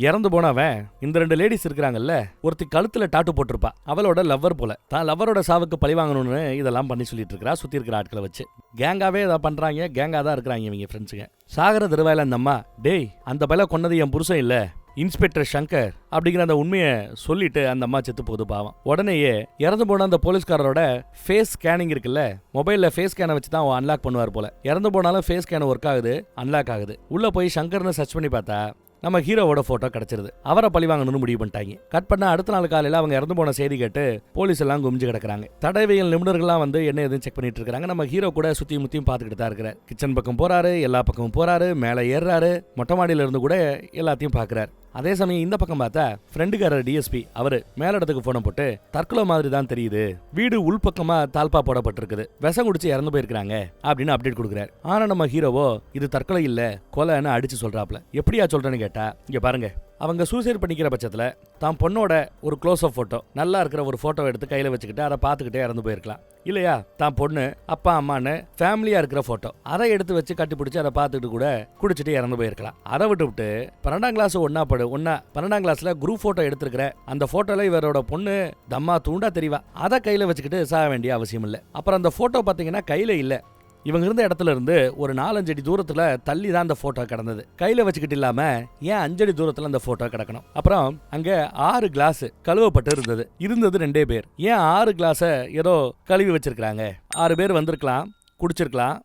இறந்து போனவன் இந்த 2 லேடிஸ் இருக்கிறாங்கல்ல, ஒருத்தி கழுத்துல டாட்டு போட்டிருப்பா, அவளோட லவ்வர் போல. தான் லவ்வரோட சாவுக்கு பழி வாங்கணும்னு இதெல்லாம் பண்ணி சொல்லிட்டு இருக்கா, சுத்தி இருக்கிற ஆட்களை வச்சு. கேங்காவே இதை பண்றாங்க, கேங்கா தான் இருக்கிறாங்க இவங்க ஃப்ரெண்ட்ஸுங்க. சாகர திருவாயில அந்த அம்மா, டேய் அந்த பையல கொன்னது என் புருஷன் இல்ல, இன்ஸ்பெக்டர் சங்கர் அப்படிங்கிற அந்த உண்மையை சொல்லிட்டு அந்த அம்மா செத்து போகுது பாவம். உடனேயே இறந்து போன அந்த போலீஸ்காரரோட ஃபேஸ் ஸ்கேனிங் இருக்குல்ல, மொபைல்ல ஃபேஸ் ஸ்கேனை வச்சு தான் அன்லாக் பண்ணுவார் போல. இறந்து போனாலும் ஃபேஸ் ஸ்கேன் ஒர்க் ஆகுது, அன்லாக் ஆகுது. உள்ள போய் சங்கர்னு சர்ச் பண்ணி பார்த்தா நம்ம ஹீரோவோட போட்டோ கிடைச்சிருது. அவரை பழி வாங்கணும்னு முடிவு பண்ணிட்டாங்க. கட் பண்ண அடுத்த நாள் காலையில அவங்க இறந்து போன செய்தி கேட்டு போலீஸ் எல்லாம் குமிஞ்சு கிடக்குறாங்க. தடவியல் நிபுணர்கள்லாம் வந்து என்ன எதுவும் செக் பண்ணிட்டு இருக்காங்க. நம்ம ஹீரோ கூட சுத்தி முத்தியும் பார்த்துக்கிட்டு தான் இருக்கிறார். கிச்சன் பக்கம் போறாரு, எல்லா பக்கமும் போறாரு, மேலே ஏறாரு, மொட்டை மாடியில இருந்து கூட எல்லாத்தையும் பாக்குறாரு. அதே சமயம் இந்த பக்கம் பார்த்தா ஃப்ரெண்டுக்காரர் டிஎஸ்பி அவரு மேல இடத்துக்கு போன போட்டு, தற்கொலை மாதிரி தான் தெரியுது, வீடு உள்பக்கமா தாழ்பா போடப்பட்டிருக்குது, விஷம் குடிச்சு இறந்து போயிருக்காங்க அப்படின்னு அப்டேட் கொடுக்குறாரு. ஆனா நம்ம ஹீரோவோ இது தற்கொலை இல்ல கொலைன்னு அடிச்சு சொல்றாப்ல. எப்படியா சொல்றேன்னு கேட்டா, இங்க பாருங்க, அவங்க சூசைட் பண்ணிக்கிற பட்சத்துல தான் பொண்ணோட ஒரு க்ளோஸ் அப் போட்டோ, நல்லா இருக்கிற ஒரு போட்டோ எடுத்து கையில வச்சுக்கிட்டு அதை பார்த்துக்கிட்டே இறந்து போயிருக்கலாம். இல்லையா தான் பொண்ணு அப்பா அம்மான்னு ஃபேமிலியா இருக்கிற போட்டோ, அதை எடுத்து வச்சு கட்டி பிடிச்சி அதை பார்த்துக்கிட்டு கூட குடிச்சிட்டு இறந்து போயிருக்கலாம். அதை விட்டு 12ஆம் கிளாஸ் 12ஆம் கிளாஸ்ல குரூப் போட்டோ எடுத்துருக்கிற அந்த போட்டோல இவரோட பொண்ணு தம்மா தூண்டா தெரியவா, அதை கையில வச்சுக்கிட்டு சாக வேண்டிய அவசியம் இல்லை. அப்புறம் அந்த போட்டோ பாத்தீங்கன்னா கையில இல்ல, இவங்க இருந்த இடத்துல இருந்து ஒரு 4-5 அடி தூரத்துல தள்ளி தான் அந்த போட்டோ கிடந்தது. கையில வச்சுக்கிட்டு இல்லாம ஏன் 5 அடி தூரத்துல அந்த போட்டோ கிடக்கணும்? அப்புறம் அங்க 6 கிளாஸ் கழுவப்பட்டு இருந்தது 2 பேர். ஏன் 6 கிளாஸ ஏதோ கழுவி வச்சிருக்காங்க? 6 பேர் வந்திருக்கலாம், குடிச்சிருக்கலாம்,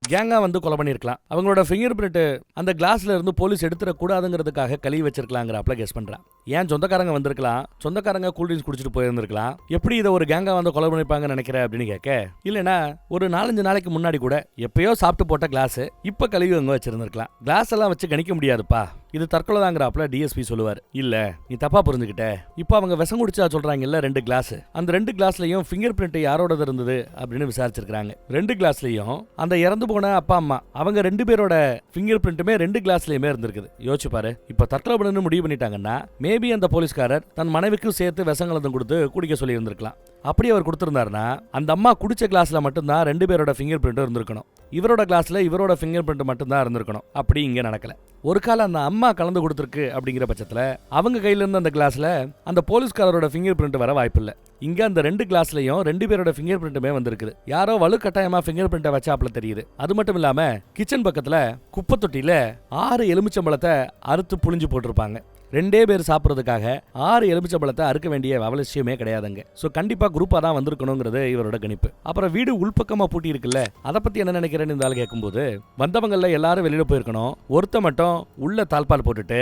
கேங்கா வந்து கொலை பண்ணிருக்கலாம். அவங்களோட ஃபிங்கர் பிரிண்ட் அந்த கிளாஸ்ல இருந்து போலீஸ் எடுத்துடக்கூடாதுங்கிறதுக்காக கழுவி வச்சிருக்கலாங்கிறப்பல கெஸ் பண்றான். ஏன் சொந்தக்காரங்க வந்திருக்கலாம், சொந்தக்காரங்க கூல்ட்ரிங்க்ஸ் குடிச்சிட்டு போயிருந்திருக்கலாம், எப்படி இதை ஒரு கேங்கா வந்து கொலை பண்ணிருப்பாங்க நினைக்கிற அப்படின்னு கேட்க, இல்லைன்னா ஒரு 4-5 நாளைக்கு முன்னாடி கூட எப்பயோ சாப்பிட்டு போட்ட கிளாஸ் இப்ப கழுவி அங்க வச்சிருந்திருக்கலாம். கிளாஸ் எல்லாம் வச்சு கணிக்க முடியாதுப்பா, இது தற்கொலை தாங்கிறாப்ல டிஎஸ்பி சொல்லுவார். இல்ல நீ தப்பா புரிஞ்சுக்கிட்ட. இப்போ அவங்க விஷம் குடிச்சா சொல்றாங்கல்ல 2 கிளாஸ், அந்த 2 கிளாஸ்லயும் ஃபிங்கர் பிரிண்ட் யாரோடது இருந்தது அப்படின்னு விசாரிச்சிருக்காங்க. 2 கிளாஸ்லயும் அந்த இறந்து போன அப்பா அம்மா அவங்க 2 பேரோட ஃபிங்கர் பிரிண்ட்டுமே 2 கிளாஸ்லயுமே இருந்திருக்குது. யோசிச்சு பாரு. இப்ப தற்கொலை பண்ணு முடிவு பண்ணிட்டாங்கன்னா மேபி அந்த போலீஸ்காரர் தன் மனைவிக்கும் சேர்த்து விஷம் கலந்து கொடுத்து குடிக்க சொல்லி இருந்திருக்கலாம். அப்படி அவர் கொடுத்திருந்தாருன்னா அந்த அம்மா குடிச்ச கிளாஸ்ல மட்டும்தான் 2 பேரோட ஃபிங்கர் பிரிண்ட் இருந்திருக்கணும். இவரோட கிளாஸ்ல இவரோட ஃபிங்கர் பிரிண்ட் மட்டும்தான் இருந்திருக்கணும். அப்படி இங்க நடக்கல. ஒரு காலம் அந்த அம்மா கலந்து கொடுத்துருக்கு அப்படிங்கிற பட்சத்துல அவங்க கையில இருந்து அந்த கிளாஸ்ல அந்த போலீஸ்காரரோட ஃபிங்கர் பிரிண்ட் வர வாய்ப்பு இல்ல. இங்க அந்த 2 கிளாஸ்லயும் 2 பேரோட ஃபிங்கர் பிரிண்ட்டுமே வந்திருக்குது. யாரோ வலுக்கட்டாயமா ஃபிங்கர் பிரிண்ட்டை வச்சாப்ல தெரியுது. அது மட்டும் இல்லாம கிச்சன் பக்கத்துல குப்பை தொட்டியில 6 எலுமிச்சம்பழத்தை அறுத்து புளிஞ்சு போட்டிருப்பாங்க. 2 பேர் சாப்பிட்றதுக்காக 6 எலுமிச்சம்பழத்தை அறுக்க வேண்டிய அவசியமே கிடையாதுங்க. ஸோ கண்டிப்பா குரூப்பா தான் வந்திருக்கணுங்கிறது இவரோட கணிப்பு. அப்புறம் வீடு உள்பக்கமா பூட்டி இருக்குல்ல, அதை பத்தி என்ன நினைக்கிறேன்னு இந்த ஆள் கேட்கும்போது வந்தவங்கள்ல எல்லாரும் வெளியில போயிருக்கணும். ஒருத்த மட்டும் உள்ள தாழ்பால் போட்டுட்டு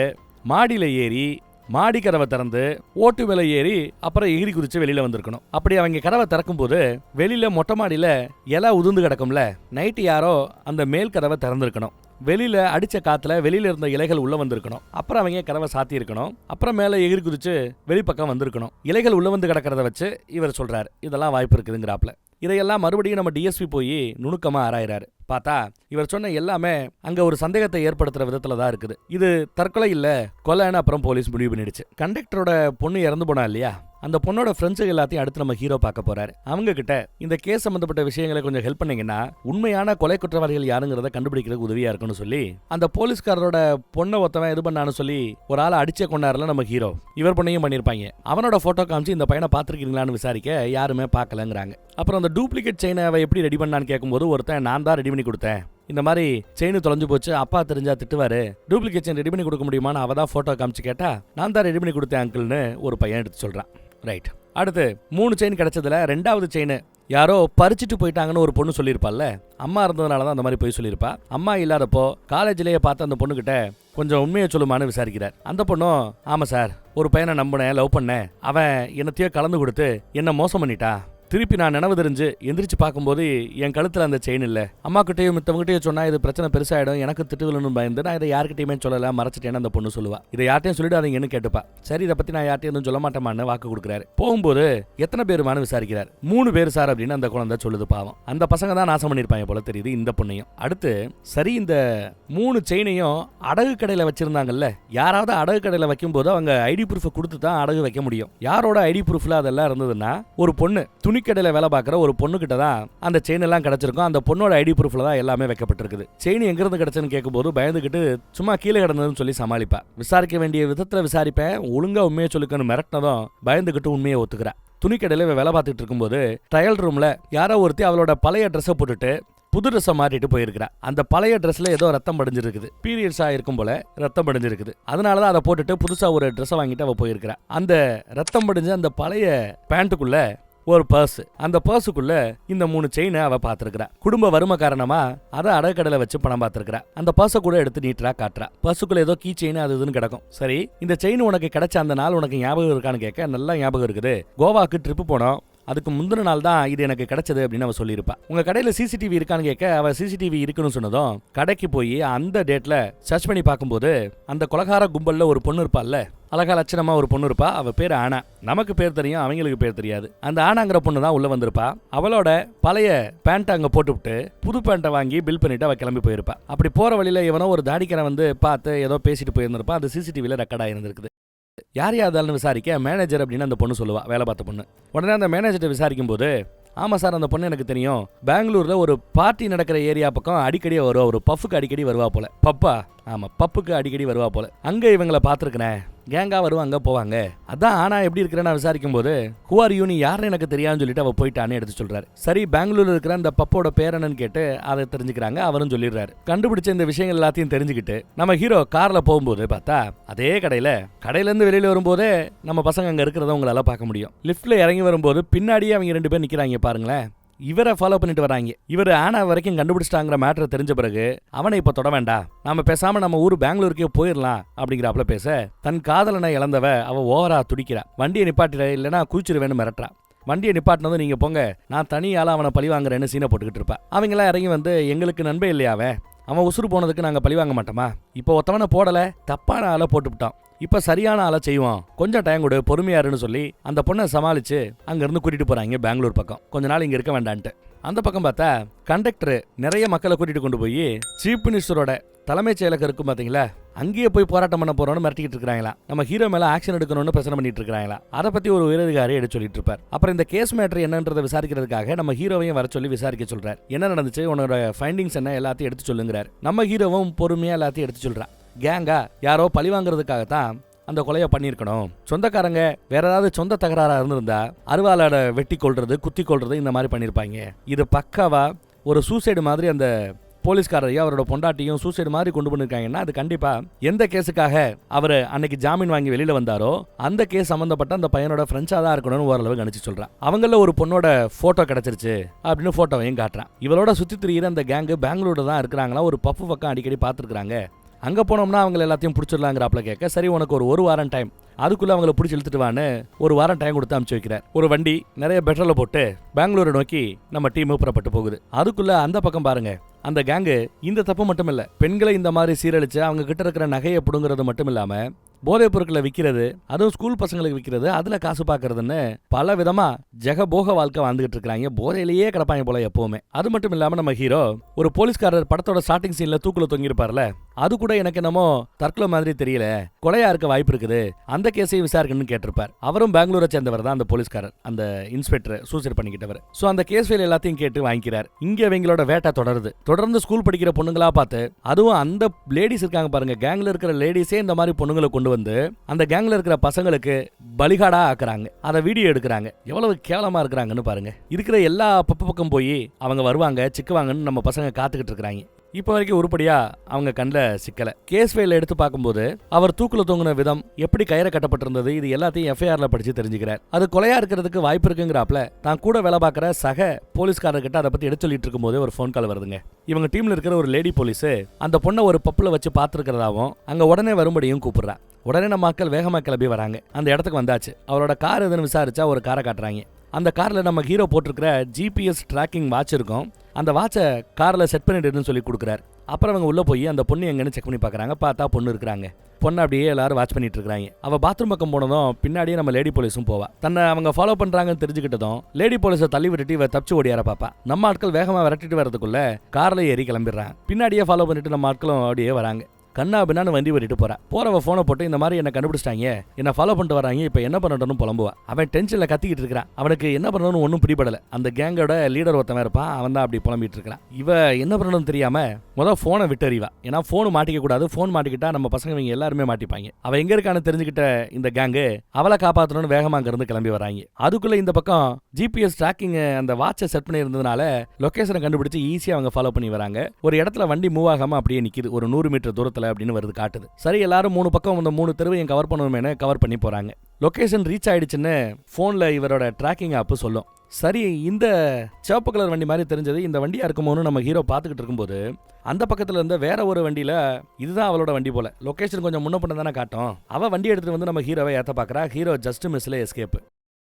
மாடியில ஏறி மாடி கதவை திறந்து ஓட்டு மேல ஏறி அப்புறம் எகிரி குதிச்சு வெளியில வந்திருக்கணும். அப்படி அவங்க கதவை திறக்கும் போது வெளியில மொட்டை மாடியில இலை உதிர்ந்து கிடக்கும்ல, நைட்டு யாரோ அந்த மேல் கதவை திறந்திருக்கணும். வெளியில அடிச்ச காத்துல வெளியில இருந்த இலைகள் உள்ள வந்திருக்கணும். அப்புறம் அவங்க கதவை சாத்தி இருக்கணும். அப்புறம் மேல எகிரி குதிச்சு வெளிப்பக்கம் வந்திருக்கணும். இலைகள் உள்ள வந்து கிடக்கிறத வச்சு இவர் சொல்றாரு இதெல்லாம் வாய்ப்பு இருக்குதுங்கிறாப்ல. இதையெல்லாம் மறுபடியும் நம்ம டிஎஸ்பி போய் நுணுக்கமா ஆராயிறாரு. பார்த்தா இவர் சொன்ன எல்லாமே அங்க ஒரு சந்தேகத்தை ஏற்படுத்துற விதத்துல தான் இருக்குது. இது தற்கொலை இல்ல கொலைன்னு அப்புறம் போலீஸ் முடிவு பண்ணிடுச்சு. கண்டக்டரோட பொண்ணு இறந்து போனா இல்லையா, அந்த பொண்ணோட ஃப்ரெண்ட்ஸுகள் எல்லாத்தையும் அடுத்து நம்ம ஹீரோ பார்க்க போறாரு. அவங்க கிட்ட இந்த கேஸ் சம்பந்தப்பட்ட விஷயங்களை கொஞ்சம் ஹெல்ப் பண்ணீங்கன்னா உண்மையான கொலை குற்றவாளிகள் யாருங்கிறத கண்டுபிடிக்கிறதுக்கு உதவியா இருக்குன்னு சொல்லி அந்த போலீஸ்காரரோட பொண்ணை ஒருத்தவன் இது பண்ணான்னு சொல்லி ஒரு ஆளை அடிச்சே கொண்டாருல நம்ம ஹீரோ. இவர் பொண்ணையும் பண்ணிருப்பாங்க. அவனோட போட்டோ காமிச்சு இந்த பையனை பார்த்துருக்கீங்களான்னு விசாரிக்க யாருமே பார்க்கலங்கிறாங்க. அப்புறம் அந்த டூப்ளிகேட் செயினை அவ எப்படி ரெடி பண்ணான்னு கேட்கும்போது ஒருத்தன் நான் தான் ரெடி பண்ணி கொடுத்தேன், இந்த மாதிரி செயின் தொலைஞ்சு போச்சு, அப்பா தெரிஞ்சா திட்டுவாரு, டூப்ளிகேட் செயின் ரெடி பண்ணி கொடுக்க முடியுமான்னு அவ தான் போட்டோ காமிச்சு கேட்டா நான் தான் ரெடி பண்ணி கொடுத்தேன் அங்கிள்னு ஒரு பையன் எடுத்து சொல்றான். ரைட். அடுத்து 3 செயின் கிடைச்சதுல 2வது செயின் யாரோ பறிச்சுட்டு போயிட்டாங்கன்னு ஒரு பொண்ணு சொல்லியிருப்பாள்ல, அம்மா இருந்ததுனால தான் அந்த மாதிரி போய் சொல்லியிருப்பா. அம்மா இல்லாதப்போ காலேஜ்லேயே பார்த்து அந்த பொண்ணுகிட்ட கொஞ்சம் உண்மையை சொல்லுமான்னு விசாரிக்கிறார். அந்த பொண்ணும் ஆமா சார், ஒரு பையனை நம்பினேன், லவ் பண்ணேன், அவன் என்னத்தையோ கலந்து கொடுத்து என்ன மோசம் பண்ணிட்டா, திருப்பி நான் நினைவு தெரிஞ்சு எந்திரிச்சு பார்க்கும்போது என் கழுத்துல அந்த செயின் இல்ல, அம்மா கிட்டையும் மித்தவங்கிட்டையும் சொன்னா இது பிரச்சனை பெருசாயிடும், எனக்கு திட்டுவில்னு பயந்து நான் இதை யாருக்கிட்டையுமே சொல்லல, மறைச்சிட்டேன்னு அந்த பொண்ணு சொல்லுவா. இதை யார்ட்டையும் சொல்லிடாதீங்கன்னு கேட்டுப்பா. சரி இதை பத்தி நான் யார்ட்டையும் சொல்ல மாட்டேமான்னு வாக்கு கொடுக்குறாரு. போகும்போது எத்தனை பேருமானு விசாரிக்கிறார். 3 பேர் சார் அப்படின்னு அந்த குழந்தை சொல்லுது. பாவம், அந்த பசங்க தான் நாசம் பண்ணிருப்பாங்க போல தெரியுது இந்த பொண்ணையும். அடுத்து சரி இந்த 3 செயினையும் அடகு கடையில வச்சிருந்தாங்கல்ல, யாராவது அடகு கடையில வைக்கும் போது அவங்க ஐடி ப்ரூஃப் கொடுத்து தான் அடகு வைக்க முடியும். யாரோட ஐடி ப்ரூஃப்ல அதெல்லாம் இருந்ததுன்னா ஒரு பொண்ணு துணிக்கடையில வேலை பார்க்குற ஒரு பொண்ணு கிட்ட தான் அந்த செயின் எல்லாம் கிடைச்சிருக்கும். அந்த பொண்ணோட ஐடி ப்ரூஃப்ல தான் எல்லாமே வைக்கப்பட்டிருக்குது. செயின் எங்க இருந்து கிடைச்சதுன்னு கேட்கும்போது பயந்துகிட்டு சும்மா கீழே கிடந்ததுன்னு சொல்லி சமாளிப்பா. விசாரிக்க வேண்டிய விதத்துல விசாரிப்பேன், ஒழுங்கா உண்மையை சொல்லிக்கணும் மிரட்டினதும் பயந்துகிட்டு உண்மையை ஒத்துக்கிறா. துணிக்கடையில வேலை பார்த்துட்டு இருக்கும்போது ட்ரையல் ரூம்ல யாரோ ஒருத்தி அவளோட பழைய ட்ரெஸ்ஸை போட்டுட்டு புது ட்ரெஸ்ஸை மாட்டிட்டு போயிருக்கிறா. அந்த பழைய ட்ரெஸ்ல ஏதோ ரத்தம் படிஞ்சிருக்குது, பீரியட்ஸா இருக்கும் போல ரத்தம் படிஞ்சிருக்குது. அதனாலதான் அதை போட்டுட்டு புதுசா ஒரு ட்ரெஸ்ஸை வாங்கிட்டு அவ போயிருக்கிறா. அந்த ரத்தம் படிஞ்ச அந்த பழைய பேண்ட்டுக்குள்ள ஒரு பர்ஸ், அந்த பர்ஸுக்குள்ள இந்த 3 செயினை அவ பாத்துருக்கா. குடும்ப வறுமை காரணமா அதை அடக்கடலை வச்சு பணம் பார்த்திருக்கா. அந்த பர்ஸை கூட எடுத்து நீட்டா காட்டுறா. பர்ஸுக்குள்ள ஏதோ கீ செயின் அது இதுன்னு கிடக்கும். சரி இந்த செயின் உனக்கு கிடைச்ச அந்த நாள் உனக்கு ஞாபகம் இருக்கான்னு கேட்க நல்லா ஞாபகம் இருக்குது, கோவாக்கு ட்ரிப்பு போனோம், அதுக்கு முந்தின நாள் தான் இது எனக்கு கிடைச்சது அப்படின்னு அவ சொல்லியிருப்பா. உங்க கடையில சிசிடிவி இருக்கான்னு கேட்க அவ சிசிடிவி இருக்குன்னு சொன்னதும் கடைக்கு போய் அந்த டேட்ல சர்ச் பண்ணி பார்க்கும்போது அந்த கொலகார கும்பல்ல ஒரு பொண்ணு இருப்பாள்ல, அழகா லட்சணமா ஒரு பொண்ணு இருப்பா. அவ பேர் ஆனா. நமக்கு பேர் தெரியும், அவங்களுக்கு பேர் தெரியாது. அந்த ஆனாங்கிற பொண்ணு தான் உள்ள வந்திருப்பா. அவளோட பழைய பேண்ட் அங்க போட்டுவிட்டு புது பேண்ட்டை வாங்கி பில் பண்ணிட்டு அவ கிளம்பி போயிருப்பா. அப்படி போற வழியில இவனோ ஒரு தாடிக்கரை வந்து பார்த்து ஏதோ பேசிட்டு போயிருந்திருப்பா. அது சிசிடிவில ரெக்கார்ட் ஆயிருந்திருக்குது. யார் யாருன்னு விசாரிக்க மேனேஜர் அப்படின்னு அந்த பொண்ணு சொல்லுவா, வேலை பார்த்த பொண்ணு. உடனே அந்த மேனேஜர்கிட்ட விசாரிக்கும் போது ஆமா சார் அந்த பொண்ணு எனக்கு தெரியும், பெங்களூர்ல ஒரு பார்ட்டி நடக்கிற ஏரியா பக்கம் அடிக்கடி வருவா, ஒரு பஃபுக்கு அடிக்கடி வருவா போல. பப்பா? ஆமா பப்புக்கு அடிக்கடி வருவா போல. அங்க இவங்களை பாத்துருக்கிறேன், கேங்கா வருவாங்க போவாங்க. அதான் ஆனா எப்படி இருக்கிறேன்னு விசாரிக்கும் போது ஹூ ஆர் யூ, நீ யாருன்னு எனக்கு தெரியாதுன்னு சொல்லிட்டு அவ போயிட்டான்னு எடுத்து சொல்றாரு. சரி பெங்களூர்ல இருக்கிற அந்த பப்போட பேர் என்னன்னு கேட்டு அதை தெரிஞ்சுக்கிறாங்க. அவரும் சொல்லிடுறாரு. கண்டுபிடிச்ச இந்த விஷயங்கள் எல்லாத்தையும் தெரிஞ்சுக்கிட்டு நம்ம ஹீரோ கார்ல போகும்போது பார்த்தா அதே கடையில இருந்து வெளியில வரும்போதே நம்ம பசங்க அங்க இருக்கிறத உங்களால பார்க்க முடியும். லிப்ட்ல இறங்கி வரும்போது பின்னாடியே அவங்க 2 பேர் நிக்கிறாங்க பாருங்களேன். இவரை ஃபாலோ பண்ணிட்டு வராங்க. இவர் ஆனா வரைக்கும் கண்டுபிடிச்சிட்டாங்கிற மேட்டரை தெரிஞ்ச பிறகு அவனை இப்ப தொட வேண்டாம், நாம பேசாம நம்ம ஊர் பெங்களூருக்கே போயிடலாம் அப்படிங்கிறாப்ல பேச தன் காதலனை இழந்தவ அவ ஓவரா துடிக்கிறா. வண்டியை நிப்பாட்டிட இல்லைன்னா குளிச்சிருவேன்னு மிரட்டுறா. வண்டியை நிப்பாட்டினதும் நீங்க போங்க, நான் தனியால அவனை பழி வாங்குறேன்னு சீனை போட்டுக்கிட்டு இருப்பா. அவங்களாம் இறங்கி வந்து எங்களுக்கு நண்பே இல்லையாவே, அவன் உசுறு போனதுக்கு நாங்க பழி வாங்க மாட்டோமா? இப்போ ஒருத்தவனை போடல, தப்பான ஆளை போட்டுவிட்டோம், இப்ப சரியான ஆளை செய்வோம், கொஞ்சம் டைம் கொடு, பொறுமையாருன்னு சொல்லி அந்த பொண்ணை சமாளிச்சு அங்க இருந்து கூட்டிட்டு போறாங்க பெங்களூர் பக்கம். கொஞ்ச நாள் இங்க இருக்க வேண்டான்ட்டு. அந்த பக்கம் பார்த்தா கண்டக்டர் நிறைய மக்களை கூட்டிட்டு கொண்டு போய் சீஃப் மினிஸ்டரோட தலைமைச் செயலகம் இருக்கும் பாத்தீங்களா, அங்கேயே போய் போராட்டம் பண்ண போறோம்னு மிரட்டிட்டு இருக்காங்களா. நம்ம ஹீரோ மேல ஆக்ஷன் எடுக்கணும்னு பிரச்சனை பண்ணிட்டு இருக்காங்களா. அதை பத்தி ஒரு உயரதிகாரி எடுத்து சொல்லிட்டு இருப்பார். அப்புறம் இந்த கேஸ் மேட்டர் என்னன்றதை விசாரிக்கிறதுக்காக நம்ம ஹீரோவையும் வர சொல்லி விசாரிக்க சொல்றாரு. என்ன நடந்துச்சு, உன்னோட ஃபைண்டிங்ஸ் என்ன, எல்லாத்தையும் எடுத்து சொல்லுங்கிறார். நம்ம ஹீரோவும் பொறுமையா எல்லாத்தையும் எடுத்து சொல்றான். கேங்கா யாரோ பழி வாங்குறதுக்காகத்தான் அந்த கொலையை பண்ணியிருக்கணும். சொந்தக்காரங்க வேற ஏதாவது சொந்த தகராறா இருந்திருந்தா அருவாளோட வெட்டி கொள்றது, குத்தி கொள்றது, இந்த மாதிரி பண்ணிருப்பாங்க. இது பக்காவா ஒரு சூசைடு மாதிரி அந்த போலீஸ்காரையும் அவரோட பொண்டாட்டியும் சூசைடு மாதிரி கொண்டு பண்ணிருக்காங்கன்னா அது கண்டிப்பா எந்த கேஸுக்காக அவர் அன்னைக்கு ஜாமீன் வாங்கி வெளியில வந்தாரோ அந்த கேஸ் சம்பந்தப்பட்ட அந்த பையனோட ஃப்ரெண்ட்ஸா தான் இருக்கணும்னு ஓரளவு கணிச்சு சொல்றான். அவங்கள ஒரு பொண்ணோட போட்டோ கிடைச்சிருச்சு அப்படின்னு போட்டோவையும் காட்டுறான். இவளோட சுத்தி திரியிற அந்த கேங்கு பெங்களூர்ல தான் இருக்கிறாங்களா, ஒரு பப்பு பக்கம் அடிக்கடி பார்த்துருக்காங்க. அங்க போனோம்னா அவங்க எல்லாத்தையும் பிடிச்சிடலாங்கிறாப்ல கேட்க, சரி உனக்கு ஒரு வாரம் டைம், அதுக்குள்ள அவங்கள பிடிச்சி இழுத்துட்டு வான்னு ஒரு வாரம் டைம் கொடுத்து அனுப்பிச்சு வைக்கிறார். ஒரு வண்டி நிறைய பெட்ரோலை போட்டு பெங்களூரை நோக்கி நம்ம டீம் புறப்பட்டு போகுது. அதுக்குள்ள அந்த பக்கம் பாருங்க, அந்த கேங்கு இந்த தப்பு மட்டும் இல்ல, பெண்களை இந்த மாதிரி சீரழிச்சு அவங்க கிட்ட இருக்கிற நகையை புடுங்கிறது மட்டும் இல்லாம போதைப் பொருட்களை விற்கிறது, அதுவும் ஸ்கூல் பசங்களுக்கு விற்கிறது, அதுல காசு பாக்குறதுன்னு பல விதமா ஜெகபோக வாழ்க்கை வாழ்ந்துகிட்டு இருக்காங்க. போதையிலேயே கிடப்பாங்க போல எப்பவுமே. அது மட்டும் இல்லாம நம்ம ஹீரோ ஒரு போலீஸ்காரர் படத்தோட ஸ்டார்டிங் சீன்ல தூக்குல தொங்கிருப்பார்ல, அது கூட எனக்கு என்னமோ தற்கொலை மாதிரி தெரியல, கொலையா இருக்க வாய்ப்பு இருக்குது, அந்த கேஸையும் விசாரிக்கணும்னு கேட்டிருப்பார். அவரும் பெங்களூரை சேர்ந்தவர் தான் அந்த போலீஸ்காரர், அந்த இன்ஸ்பெக்டர் சூசைட் பண்ணிக்கிட்டவர். சோ அந்த கேஸ் ஃபைல் எல்லாத்தையும் கேட்டு வாங்கிக்கிறார். இங்க இவங்களோட வேட்டை தொடர்ந்து ஸ்கூல் படிக்கிற பொண்ணுங்களா பார்த்து, அதுவும் அந்த லேடிஸ் இருக்காங்க பாருங்க, கேங்ல இருக்கிற லேடிஸே இந்த மாதிரி பொண்ணுங்களை கொண்டு வந்து அந்த கேங்ல இருக்கிற பசங்களுக்கு பலிகாடா ஆக்குறாங்க. அதை வீடியோ எடுக்கிறாங்க. எவ்வளவு கேவலமா இருக்கிறாங்கன்னு பாருங்க. இருக்கிற எல்லா பக்கம் போய் அவங்க வருவாங்க, சிக்குவாங்கன்னு நம்ம பசங்க காத்துக்கிட்டு இருக்காங்க. இப்போ வரைக்கும் உருப்படியா அவங்க கண்ணில் சிக்கல. கேஸ் ஃபைல எடுத்து பார்க்கும்போது அவர் தூக்குல தொங்குன விதம், எப்படி கயிறை கட்டப்பட்டிருந்தது, இது எல்லாத்தையும் எஃப்ஐஆர்ல படிச்சு தெரிஞ்சுக்கிறார். அது கொலையா இருக்கிறதுக்கு வாய்ப்பு இருக்குங்கிறாப்ல தான் கூட வேலை பார்க்குற சக போலீஸ்காரர்கிட்ட அதை பத்தி எடுத்து சொல்லிட்டு இருக்கும் போதே ஒரு ஃபோன் கால் வருதுங்க. இவங்க டீம்ல இருக்கிற ஒரு லேடி போலீஸ் அந்த பொண்ணை ஒரு பப்புல வச்சு பார்த்துருக்கிறதாவும் அங்க உடனே வரும்படியும் கூப்பிடுறா. உடனே நம்ம மக்கள் வேகமா கிளம்பி வராங்க. அந்த இடத்துக்கு வந்தாச்சு. அவரோட கார் எதுன்னு விசாரிச்சா ஒரு காரை காட்டுறாங்க. அந்த கார்ல நம்ம ஹீரோ போட்டிருக்கிற ஜிபிஎஸ் ட்ராக்கிங் வாட்ச் இருக்கும். அந்த வாட்சை கார்ல செட் பண்ணிடுன்னு சொல்லி கொடுக்குறாரு. அப்புறம் அவங்க உள்ள போய் அந்த பொண்ணு எங்கன்னு செக் பண்ணி பார்க்கறாங்க. பார்த்தா பொண்ணு இருக்கிறாங்க. பொண்ணு அப்படியே எல்லாரும் வாட்ச் பண்ணிட்டு இருக்காங்க. அவ பாத்ரூம் பக்கம் போனதும் பின்னாடியே நம்ம லேடி போலீஸும் போவா. தன்னை அவங்க ஃபாலோ பண்றாங்கன்னு தெரிஞ்சுக்கிட்டதும் லேடி போலீஸை தள்ளி விட்டுட்டு இவ தப்பிச்சு ஓடியார பாப்பா. நம்ம ஆட்கள் வேகமா விரட்டிட்டு வரதுக்குள்ள கார்ல ஏறி கிளம்பிடுறாங்க. பின்னாடியே ஃபாலோ பண்ணிட்டு நம்ம ஆட்களும் அப்படியே வராங்க. கண்ணா பின்னான்னு வண்டி ஓட்டிட்டு போறா. போறவ போனை போட்டு இந்த மாதிரி என்ன கண்டுபிடிச்சிட்டாங்க, என்ன ஃபாலோ பண்ணிட்டு வராங்க, இப்ப என்ன பண்ணணும்னு புலம்புவா. அவன் டென்ஷன்ல கத்திக்கிட்டு இருக்கான். அவனுக்கு என்ன பண்ணணும்னு ஒன்னும் பிடிபடல. அந்த கேங்கோட லீடர் ஒருத்தவன் இருப்பான், அவன் தான் அப்படி புலம்பிட்டு இருக்கான். இவ என்ன பண்ணணும்னு தெரியாம முதல் போனை விட்டறிவா. ஏன்னா போன் மாட்டிக்க கூடாது, போன் மாட்டிக்கிட்டா நம்ம பசங்க இவங்க எல்லாருமே மாட்டிப்பாங்க. அவ எங்க இருக்கான்னு தெரிஞ்சுக்கிட்ட இந்த கேங்கு அவளை காப்பாற்றணும்னு வேகமா அங்க இருந்து கிளம்பி வராங்க. அதுக்குள்ள இந்த பக்கம் ஜிபிஎஸ் ட்ராக்கிங் அந்த வாட்சை செட் பண்ணி இருந்ததுனால லொகேஷனை கண்டுபிடிச்சு ஈஸியா அவங்க ஃபாலோ பண்ணி வராங்க. ஒரு இடத்துல வண்டி மூவ் ஆகாம அப்படியே நிக்குது, ஒரு 100 மீட்டர் தூரத்துல அப்படின்னு வருது காட்டுது. சரி, எல்லாரும் 3 பக்கம் இந்த 3 தெருவையும் கவர் பண்ணணுமே கவர் பண்ணி போறாங்க. லொகேஷன் ரீச் ஆயிடுச்சுன்னு போன்ல இவரோட டிராக்கிங் ஆப் சொல்லும். சரி, இந்த சிவப்பு கலர் வண்டி மாதிரி தெரிஞ்சது இந்த வண்டியா இருக்குமோன்னு நம்ம ஹீரோ பார்த்துக்கிட்டு இருக்கும்போது அந்த பக்கத்துல இருந்த வேற ஒரு வண்டியில இதுதான் அவளோட வண்டி போல. லொகேஷன் கொஞ்சம் முன்ன பண்ண தானே காட்டும். அவ வண்டி எடுத்துட்டு வந்து நம்ம ஹீரோவை ஏத்த பாக்குறா. ஹீரோ ஜஸ்ட் மிஸ்ல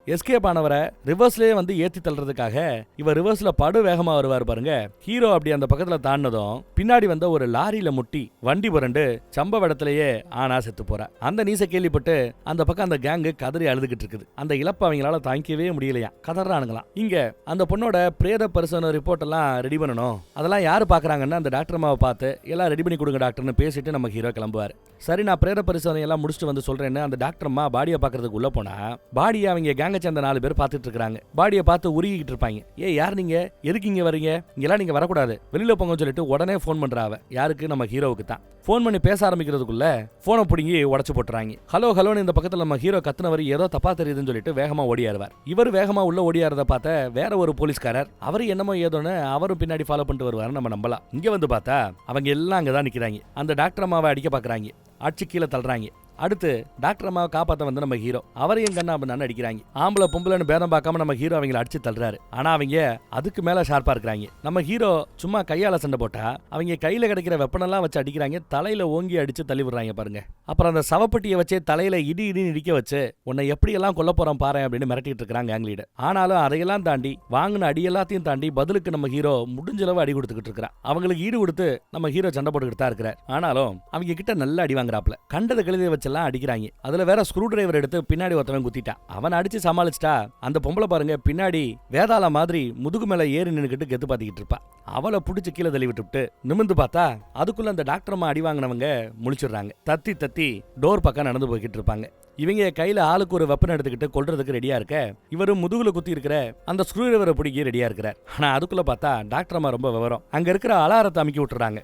எஸ்கேப் ஆனவரை ரிவர்ஸ்லயே வந்து ஏத்தி தள்ளுறதுக்காக இவர் ரிவர்ஸ்ல படு வேகமா வருவார் பாருங்க. ஹீரோ அப்படி அந்த பக்கத்துல தாண்டதும் பின்னாடி வந்த ஒரு லாரியில முட்டி வண்டி புரண்டு சம்பவ இடத்திலேயே ஆனா செத்து போறா. அந்த நீச கேள்விப்பட்டு அந்த பக்கம் அந்த கேங்கு கதறி அழுதுகிட்டு இருக்குது. அந்த இழப்ப அவங்களால தாங்கிக்கவே முடியலையா, கதறானுங்களாம். இங்க அந்த பொண்ணோட பிரேத பரிசோதனை ரிப்போர்ட் எல்லாம் ரெடி பண்ணணும். அதெல்லாம் யாரு பாக்குறாங்கன்னா அந்த டாக்டர் அம்மாவை பார்த்து எல்லாம் ரெடி பண்ணி கொடுங்க டாக்டர்னு பேசிட்டு நம்ம ஹீரோ கிளம்புவார். சரி, நான் பிரேத பரிசோதனை எல்லாம் முடிச்சுட்டு வந்து சொல்றேன்னு அந்த டாக்டர் அம்மா பாடியை பாக்குறதுக்கு உள்ள போனா பாடியை அவங்க கேங்க சேர்ந்த 4 பேர் பார்த்துட்டு இருக்காங்க. பாடியை பார்த்து உருகிட்டு இருப்பாங்க. யார் நீங்க, எதுக்கு இங்க வரீங்க, இங்கெல்லாம் நீங்க வரக்கூடாது, வெளியில போங்கன்னு சொல்லிட்டு உடனே போன் பண்றாவ. யாருக்கு, நம்ம ஹீரோவுக்கு தான். போன் பண்ணி பேச ஆரம்பிக்கிறதுக்குள்ள போனை பிடிங்கி உடச்சு போட்டுறாங்க. ஹலோன்னு இந்த பக்கத்துல நம்ம ஹீரோ கத்துனவர் ஏதோ தப்பா தெரியுதுன்னு சொல்லிட்டு வேகமா ஓடியாருவார். இவர் வேகமா உள்ள ஓடியாரத பார்த்த வேற ஒரு போலீஸ்காரர் அவரு என்னமோ ஏதோன்னு அவரும் பின்னாடி ஃபாலோ பண்ணிட்டு வருவாரு. நம்ம நம்பலாம். இங்க வந்து பார்த்தா அவங்க எல்லாம் அங்கதான் நிக்கிறாங்க. அந்த டாக்டர் அம்மாவை அடிக்க பாக்குறாங்க. அடிச்சு கீழே தள்ளுறாங்க. அடுத்து டாக்டர் அம்மாவை காப்பாத்த வந்து நம்ம ஹீரோ அவரையும் கண்ணா அப்படின்னு அடிக்கிறாங்க. ஆம்பளை பொம்பளைன்னு பேதம் பார்க்காம நம்ம ஹீரோ அவங்களை அடிச்சு தள்ளுறாரு. ஆனா அவங்க அதுக்கு மேல ஷார்ப்பா இருக்கிறாங்க. நம்ம ஹீரோ சும்மா கையால சண்டை போட்டா அவங்க கையில கிடைக்கிற வெப்பனெல்லாம் வச்சு அடிக்கிறாங்க. தலையில ஓங்கி அடிச்சு தள்ளி விடுறாங்க பாருங்க. அப்புறம் அந்த சவப்பட்டியை வச்சு தலையில இடி இடிக்க வச்சு உன்னை எப்படி எல்லாம் கொல்ல போறோம் பாரு அப்படின்னு மிரட்டிட்டு இருக்காங்க கேங் லீடர். ஆனாலும் அதையெல்லாம் தாண்டி வாங்கின அடி எல்லாத்தையும் தாண்டி பதிலுக்கு நம்ம ஹீரோ முடிஞ்சளவு அடி கொடுத்துக்கிட்டு இருக்கிறான். அவங்களுக்கு ஈடு கொடுத்து நம்ம ஹீரோ சண்டை போட்டுக்கிட்டு தான் இருக்கிறார். ஆனாலும் அவங்க கிட்ட நல்ல அடி வாங்குறாப்ல. கண்டது கழுதை வச்செல்லாம் அடிக்கிறாங்க. அதுல வேற ஸ்க்ரூ டிரைவர் எடுத்து பின்னாடி ஒருத்தவன் குத்திட்டான். அவன் அடிச்சு சமாளிச்சிட்டா அந்த பொம்பளை பாருங்க பின்னாடி வேதாள மாதிரி முதுகு மேல ஏறி நின்னுக்கிட்டு கெத்து பாத்திக்கிட்டு இருப்பா. அவளை புடிச்சு கீழே தள்ளி விட்டுவிட்டு நிமிந்து பார்த்தா அதுக்குள்ள அந்த டாக்டர் அம்மா அடி வாங்கினவங்க முழிச்சிடுறாங்க. தத்தி தத்தி டோர் பக்கம் நடந்து போய்கிட்டு இருப்பாங்க. இவங்க கையில ஆளுக்கு ஒரு வெப்பன் எடுத்துக்கிட்டு கொல்றதுக்கு ரெடியா இருக்க இவரும் முதுகுல குத்தி இருக்கிற அந்த ஸ்க்ரூ டிரைவரை பிடிக்க ரெடியா இருக்கிறார். ஆனா அதுக்குள்ள பார்த்தா டாக்டர் அம்மா ரொம்ப விவரம். அங்க இருக்கிற அலாரத்தை அமைக்கி விட்டுறாங்க.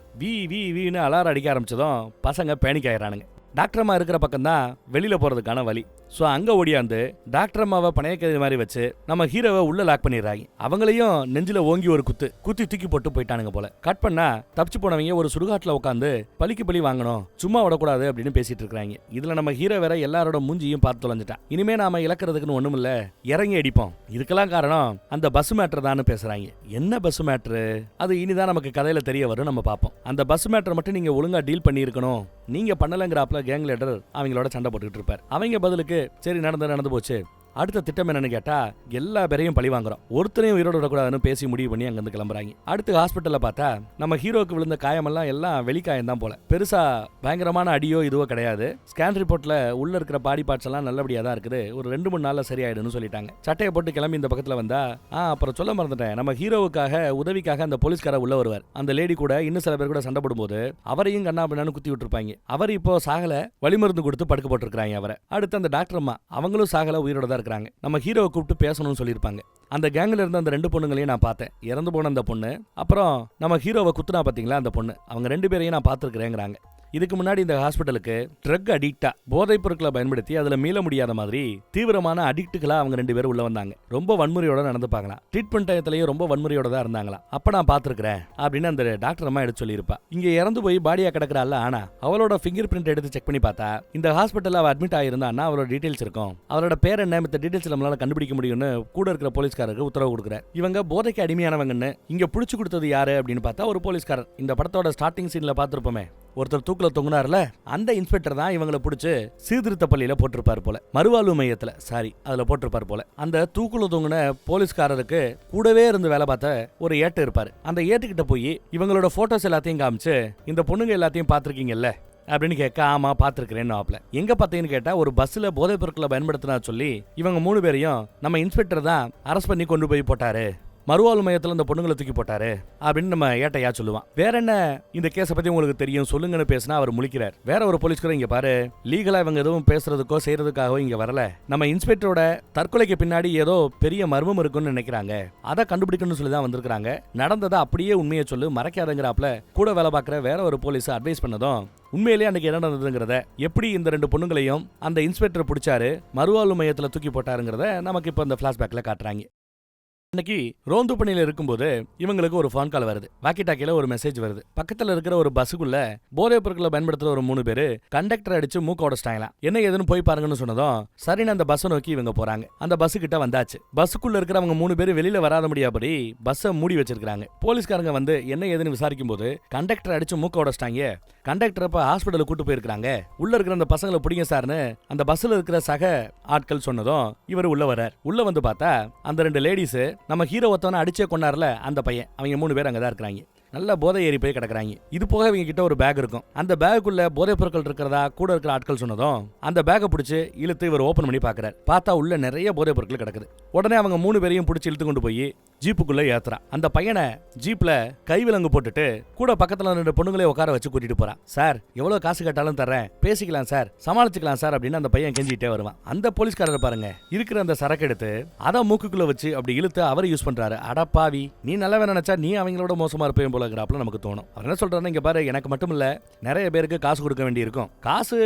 வீன்னு அலாரம் அடிக்க ஆரம்பிச்சதும் பசங்க பேனிக் ஆயிடுறானுங்க. டாக்டர் அம்மா இருக்கிற பக்கம் தான் வெளியில போறதுக்கான வழி. சோ அங்க ஓடியாந்து டாக்டர் அம்மாவை பணைய கைது மாதிரி வச்சு நம்ம ஹீரோவை உள்ள லாக் பண்ணிடுறாங்க. அவங்களையும் நெஞ்சில ஓங்கி ஒரு குத்தி தூக்கி போட்டு போயிட்டானுங்க போல. கட் பண்ணா தப்பிச்சு போனவங்க ஒரு சுடுகாட்டுல உட்காந்து பலிக்கு பலி வாங்கணும், சும்மா விடக்கூடாது அப்படின்னு பேசிட்டு இருக்காங்க. இதுல நம்ம ஹீரோ வேற எல்லாரோட மூஞ்சியும் பார்த்து தொலைஞ்சிட்டான். இனிமே நாம இழக்கிறதுக்குன்னு ஒண்ணும் இல்ல, இறங்கி அடிப்போம். இதுக்கெல்லாம் காரணம் அந்த பஸ் மேட்டர் தான் பேசுறாங்க. என்ன பஸ் மேட்ரு? அது இனிதான் நமக்கு கதையில தெரிய வரும், நம்ம பார்ப்போம். அந்த பஸ் மேட்டர் மட்டும் நீங்க ஒழுங்கா டீல் பண்ணி இருக்கணும், நீங்க பண்ணலங்கிறாப்ல கேங் லீடர் அவங்களோட சண்டை போட்டுக்கிட்டு இருப்பார். அவங்க பதிலுக்கு சரி நடந்து போச்சு, அடுத்த திட்டம் என்னன்னு கேட்டா எல்லா பேரையும் பழி வாங்குறோம், ஒருத்தரையும் உயிரோட விடக்கூடாதுன்னு பேசி முடிவு பண்ணி அங்கிருந்து கிளம்புறாங்க. அடுத்து ஹாஸ்பிட்டல்ல பார்த்தா நம்ம ஹீரோக்கு விழுந்த காயமெல்லாம் எல்லாம் வெளிக்காயம் தான் போல. பெருசா பயங்கரமான அடியோ இதுவோ கிடையாது. ஸ்கேன் ரிப்போர்ட்ல உள்ள இருக்கிற பாடி பார்ட்ஸ் எல்லாம் நல்லபடியா தான் இருக்குது, ஒரு 2-3 நாள்ல சரியாயிடுன்னு சொல்லிட்டாங்க. சட்டையை போட்டு கிளம்பி இந்த பக்கத்துல வந்தா அப்புறம் சொல்ல மறந்துட்டேன், நம்ம ஹீரோவுக்காக உதவிக்காக அந்த போலீஸ்கார உள்ள வருவார். அந்த லேடி கூட இன்னும் சில பேர் கூட சண்டை போடும்போது அவரையும் கண்ணா பின்னான்னு குத்தி விட்டுருப்பாங்க. அவர் இப்போ சாகல, வழிமருந்து கொடுத்து படுக்க போட்டிருக்காங்க அவரை. அடுத்து அந்த டாக்டர் அம்மா அவங்களும் சாகல, உயிரோட தான் இருக்கிறாங்க. நம்ம ஹீரோவை கூப்பிட்டு பேசணும்னு சொல்லியிருப்பாங்க. அந்த கேங்ல இருந்த அந்த 2 பொண்ணுங்களையும் நான் பார்த்தேன். இறந்து போன அந்த பொண்ணு, அப்புறம் நம்ம ஹீரோவை குத்துனா பாத்தீங்களா அந்த பொண்ணு, அவங்க 2 பேரையும் நான் பார்த்துருக்கிறேங்கிறாங்க. இதுக்கு முன்னாடி இந்த ஹாஸ்பிட்டலுக்கு ட்ரக் அடிக்டா போதைப் பொருட்களை பயன்படுத்தி அதுல மீள முடியாத மாதிரி தீவிரமான அடிக்ட்டுகளா அவங்க 2 பேரும் உள்ள வந்தாங்க. ரொம்ப வன்முறையோட நடந்துப்பாங்களாம். ட்ரீட்மெண்ட் டயத்திலையும் ரொம்ப வன்முறையோட தான் இருந்தாங்களாம். அப்ப நான் பார்த்துருக்கிறேன் அப்படின்னு அந்த டாக்டர் அம்மா எடுத்து சொல்லியிருப்பா. இங்க இறந்து போய் பாடியா கிடக்குறாள். ஆனா அவளோட ஃபிங்கர் பிரிண்ட் எடுத்து செக் பண்ணி பார்த்தா இந்த ஹாஸ்பிட்டல் அவ அட்மிட் ஆயிருந்தான்னா அவளோட டீடைல்ஸ் இருக்கும். அவளோட பேர் என்ன, மத்த டீடைல்ஸ் நம்மளால கண்டுபிடிக்க முடியும்னு கூட இருக்கிற போலீஸ்காரருக்கு உத்தரவு கொடுக்குறாரு. இவங்க போதைக்கு அடிமையானவங்கன்னு இங்க புடிச்சு கொடுத்தது யாரு அப்படின்னு பார்த்தா ஒரு போலீஸ்காரர். இந்த படத்தோட ஸ்டார்டிங் சீன்ல பார்த்திருப்போமே, ஒருத்தர் தூக்குல தொங்குனார்ல, அந்த இன்ஸ்பெக்டர் தான் இவங்களை பிடிச்சு சீர்திருத்த பள்ளியில போட்டிருப்பார் போல, மறுவாழ்வு மையத்துல அதுல போட்டிருப்பார் போல. அந்த தூக்குல தொங்குன போலீஸ்காரருக்கு கூடவே இருந்து வேலை பார்த்த ஒரு ஏட்டு இருப்பாரு. அந்த ஏட்டுக்கிட்ட போய் இவங்களோட போட்டோஸ் எல்லாத்தையும் காமிச்சு இந்த பொண்ணுங்க எல்லாத்தையும் பார்த்திருக்கீங்கல்ல அப்படின்னு கேட்க, ஆமா பாத்துருக்கிறேன்னு ஆப்ல. எங்க பாத்தீங்கன்னு கேட்டா ஒரு பஸ்ல போதைப் பொருட்களை பயன்படுத்தினா சொல்லி இவங்க 3 பேரையும் நம்ம இன்ஸ்பெக்டர் தான் அரெஸ்ட் பண்ணி கொண்டு போய் போட்டாரு, மறுவாழ்வு மையத்தில் இந்த பொண்ணுங்களை தூக்கி போட்டாரு அப்படின்னு நம்ம ஏட்டையா சொல்லுவான். வேற என்ன இந்த கேஸை பத்தி உங்களுக்கு தெரியும் சொல்லுங்கன்னு பேசினா அவர் முழிக்கிறார். வேற ஒரு போலீஸ்காரர், இங்க பாரு, லீகலா இவங்க எதுவும் பேசுறதுக்கோ செய்யறதுக்காகவோ இங்க வரல, நம்ம இன்ஸ்பெக்டரோட தற்கொலைக்கு பின்னாடி ஏதோ பெரிய மர்மம் இருக்குன்னு நினைக்கிறாங்க, அதை கண்டுபிடிக்கணும்னு சொல்லி தான் வந்திருக்காங்க, நடந்ததை அப்படியே உண்மையை சொல்லு மறைக்காதங்கிறாப்ல கூட வேலை பார்க்குற வேற ஒரு போலீஸ் அட்வைஸ் பண்ணதும் உண்மையிலேயே அன்னைக்கு என்ன நடந்ததுங்கிறத, எப்படி இந்த 2 பொண்ணுங்களையும் அந்த இன்ஸ்பெக்டர் பிடிச்சாரு மறுவாழ்வு மையத்தில் தூக்கி போட்டாருங்கிறத நமக்கு இப்போ இந்த பிளாஷ்பேக்ல காட்டுறாங்க. இன்னைக்கு ரோந்து பணியில இருக்கும்போது இவங்களுக்கு ஒரு ஃபோன் கால் வருது. வாக்கி டாக்கில ஒரு மெசேஜ் வருது. பக்கத்துல இருக்கிற ஒரு பஸ்ஸுக்குள்ள போதைப் பொருட்களை பயன்படுத்துற ஒரு 3 பேரு கண்டக்டர் அடிச்சு மூக்க உடைச்சிட்டாங்களாம். என்ன ஏதுன்னு போய் பாருங்கன்னு சொன்னதும் சரின்னு அந்த பஸ்ஸை நோக்கி இவங்க போறாங்க. அந்த பஸ் கிட்ட வந்தாச்சு. பஸ்ஸுக்குள்ள இருக்கிறவங்க 3 பேரும் வெளியில வராத முடியாபடி பஸ்ஸை மூடி வச்சிருக்காங்க. போலீஸ்காரங்க வந்து என்ன ஏதுன்னு விசாரிக்கும் போது கண்டக்டர் அடிச்சு மூக்க உடைச்சிட்டாங்க, கண்டக்டர் இப்ப ஹாஸ்பிட்டலுக்கு கூட்டு போயிருக்காங்க, உள்ள இருக்கிற அந்த பசங்களை பிடிங்க சார்னு அந்த பஸ்ல இருக்கிற சக ஆட்கள் சொன்னதும் இவர் உள்ள வர்றார். உள்ள வந்து பார்த்தா அந்த 2 லேடிஸ் நம்ம ஹீரோ ஒருத்தவனை அடிச்சே கொண்டார்ல அந்த பையன், அவங்க 3 பேர் அங்கதான் இருக்கிறாங்க. நல்ல போதை ஏறி போய் கிடக்குறாங்க. இது போக இவங்க கிட்ட ஒரு பேக் இருக்கும். அந்த பேக்குள்ள போதைப் பொருட்கள் இருக்கிறதா கூட இருக்கிற ஆட்கள் சொன்னதும் அந்த பேக்கை பிடிச்சு இழுத்து இவர் ஓபன் பண்ணி பாக்குறாரு. பார்த்தா உள்ள நிறைய போதைப் பொருட்கள் கிடக்குது. உடனே அவங்க 3 பேரையும் பிடிச்சி இழுத்து கொண்டு போய் ஜீப்புக்குள்ள ஏத்துறா. அந்த பையனை ஜீப்ல கைவிலங்கு போட்டுட்டு கூட பக்கத்துல 2 பொண்ணுங்களே உட்கார வச்சு கூட்டிட்டு போறான். சார் எவ்வளவு காசு கேட்டாலும் தர்றேன், பேசிக்கலாம் சார், சமாளிச்சுக்கலாம் சார் அப்படின்னு அந்த பையன் கெஞ்சிட்டே வருவான். அந்த போலீஸ்காரர் பாருங்க இருக்கிற அந்த சரக்கு எடுத்து அதை மூக்குக்குள்ள வச்சு அப்படி இழுத்து அவர் யூஸ் பண்றாரு. அடப்பாவி, நீ நல்லவன் நினைச்சா நீ அவங்களோட மோசமா இருப்பேன் போலங்கிறாப்புல நமக்கு தோணும். அவர் என்ன சொல்றாருன்னா, இங்க பாரு, எனக்கு மட்டும் இல்ல நிறைய பேருக்கு காசு கொடுக்க வேண்டி இருக்கும், காசு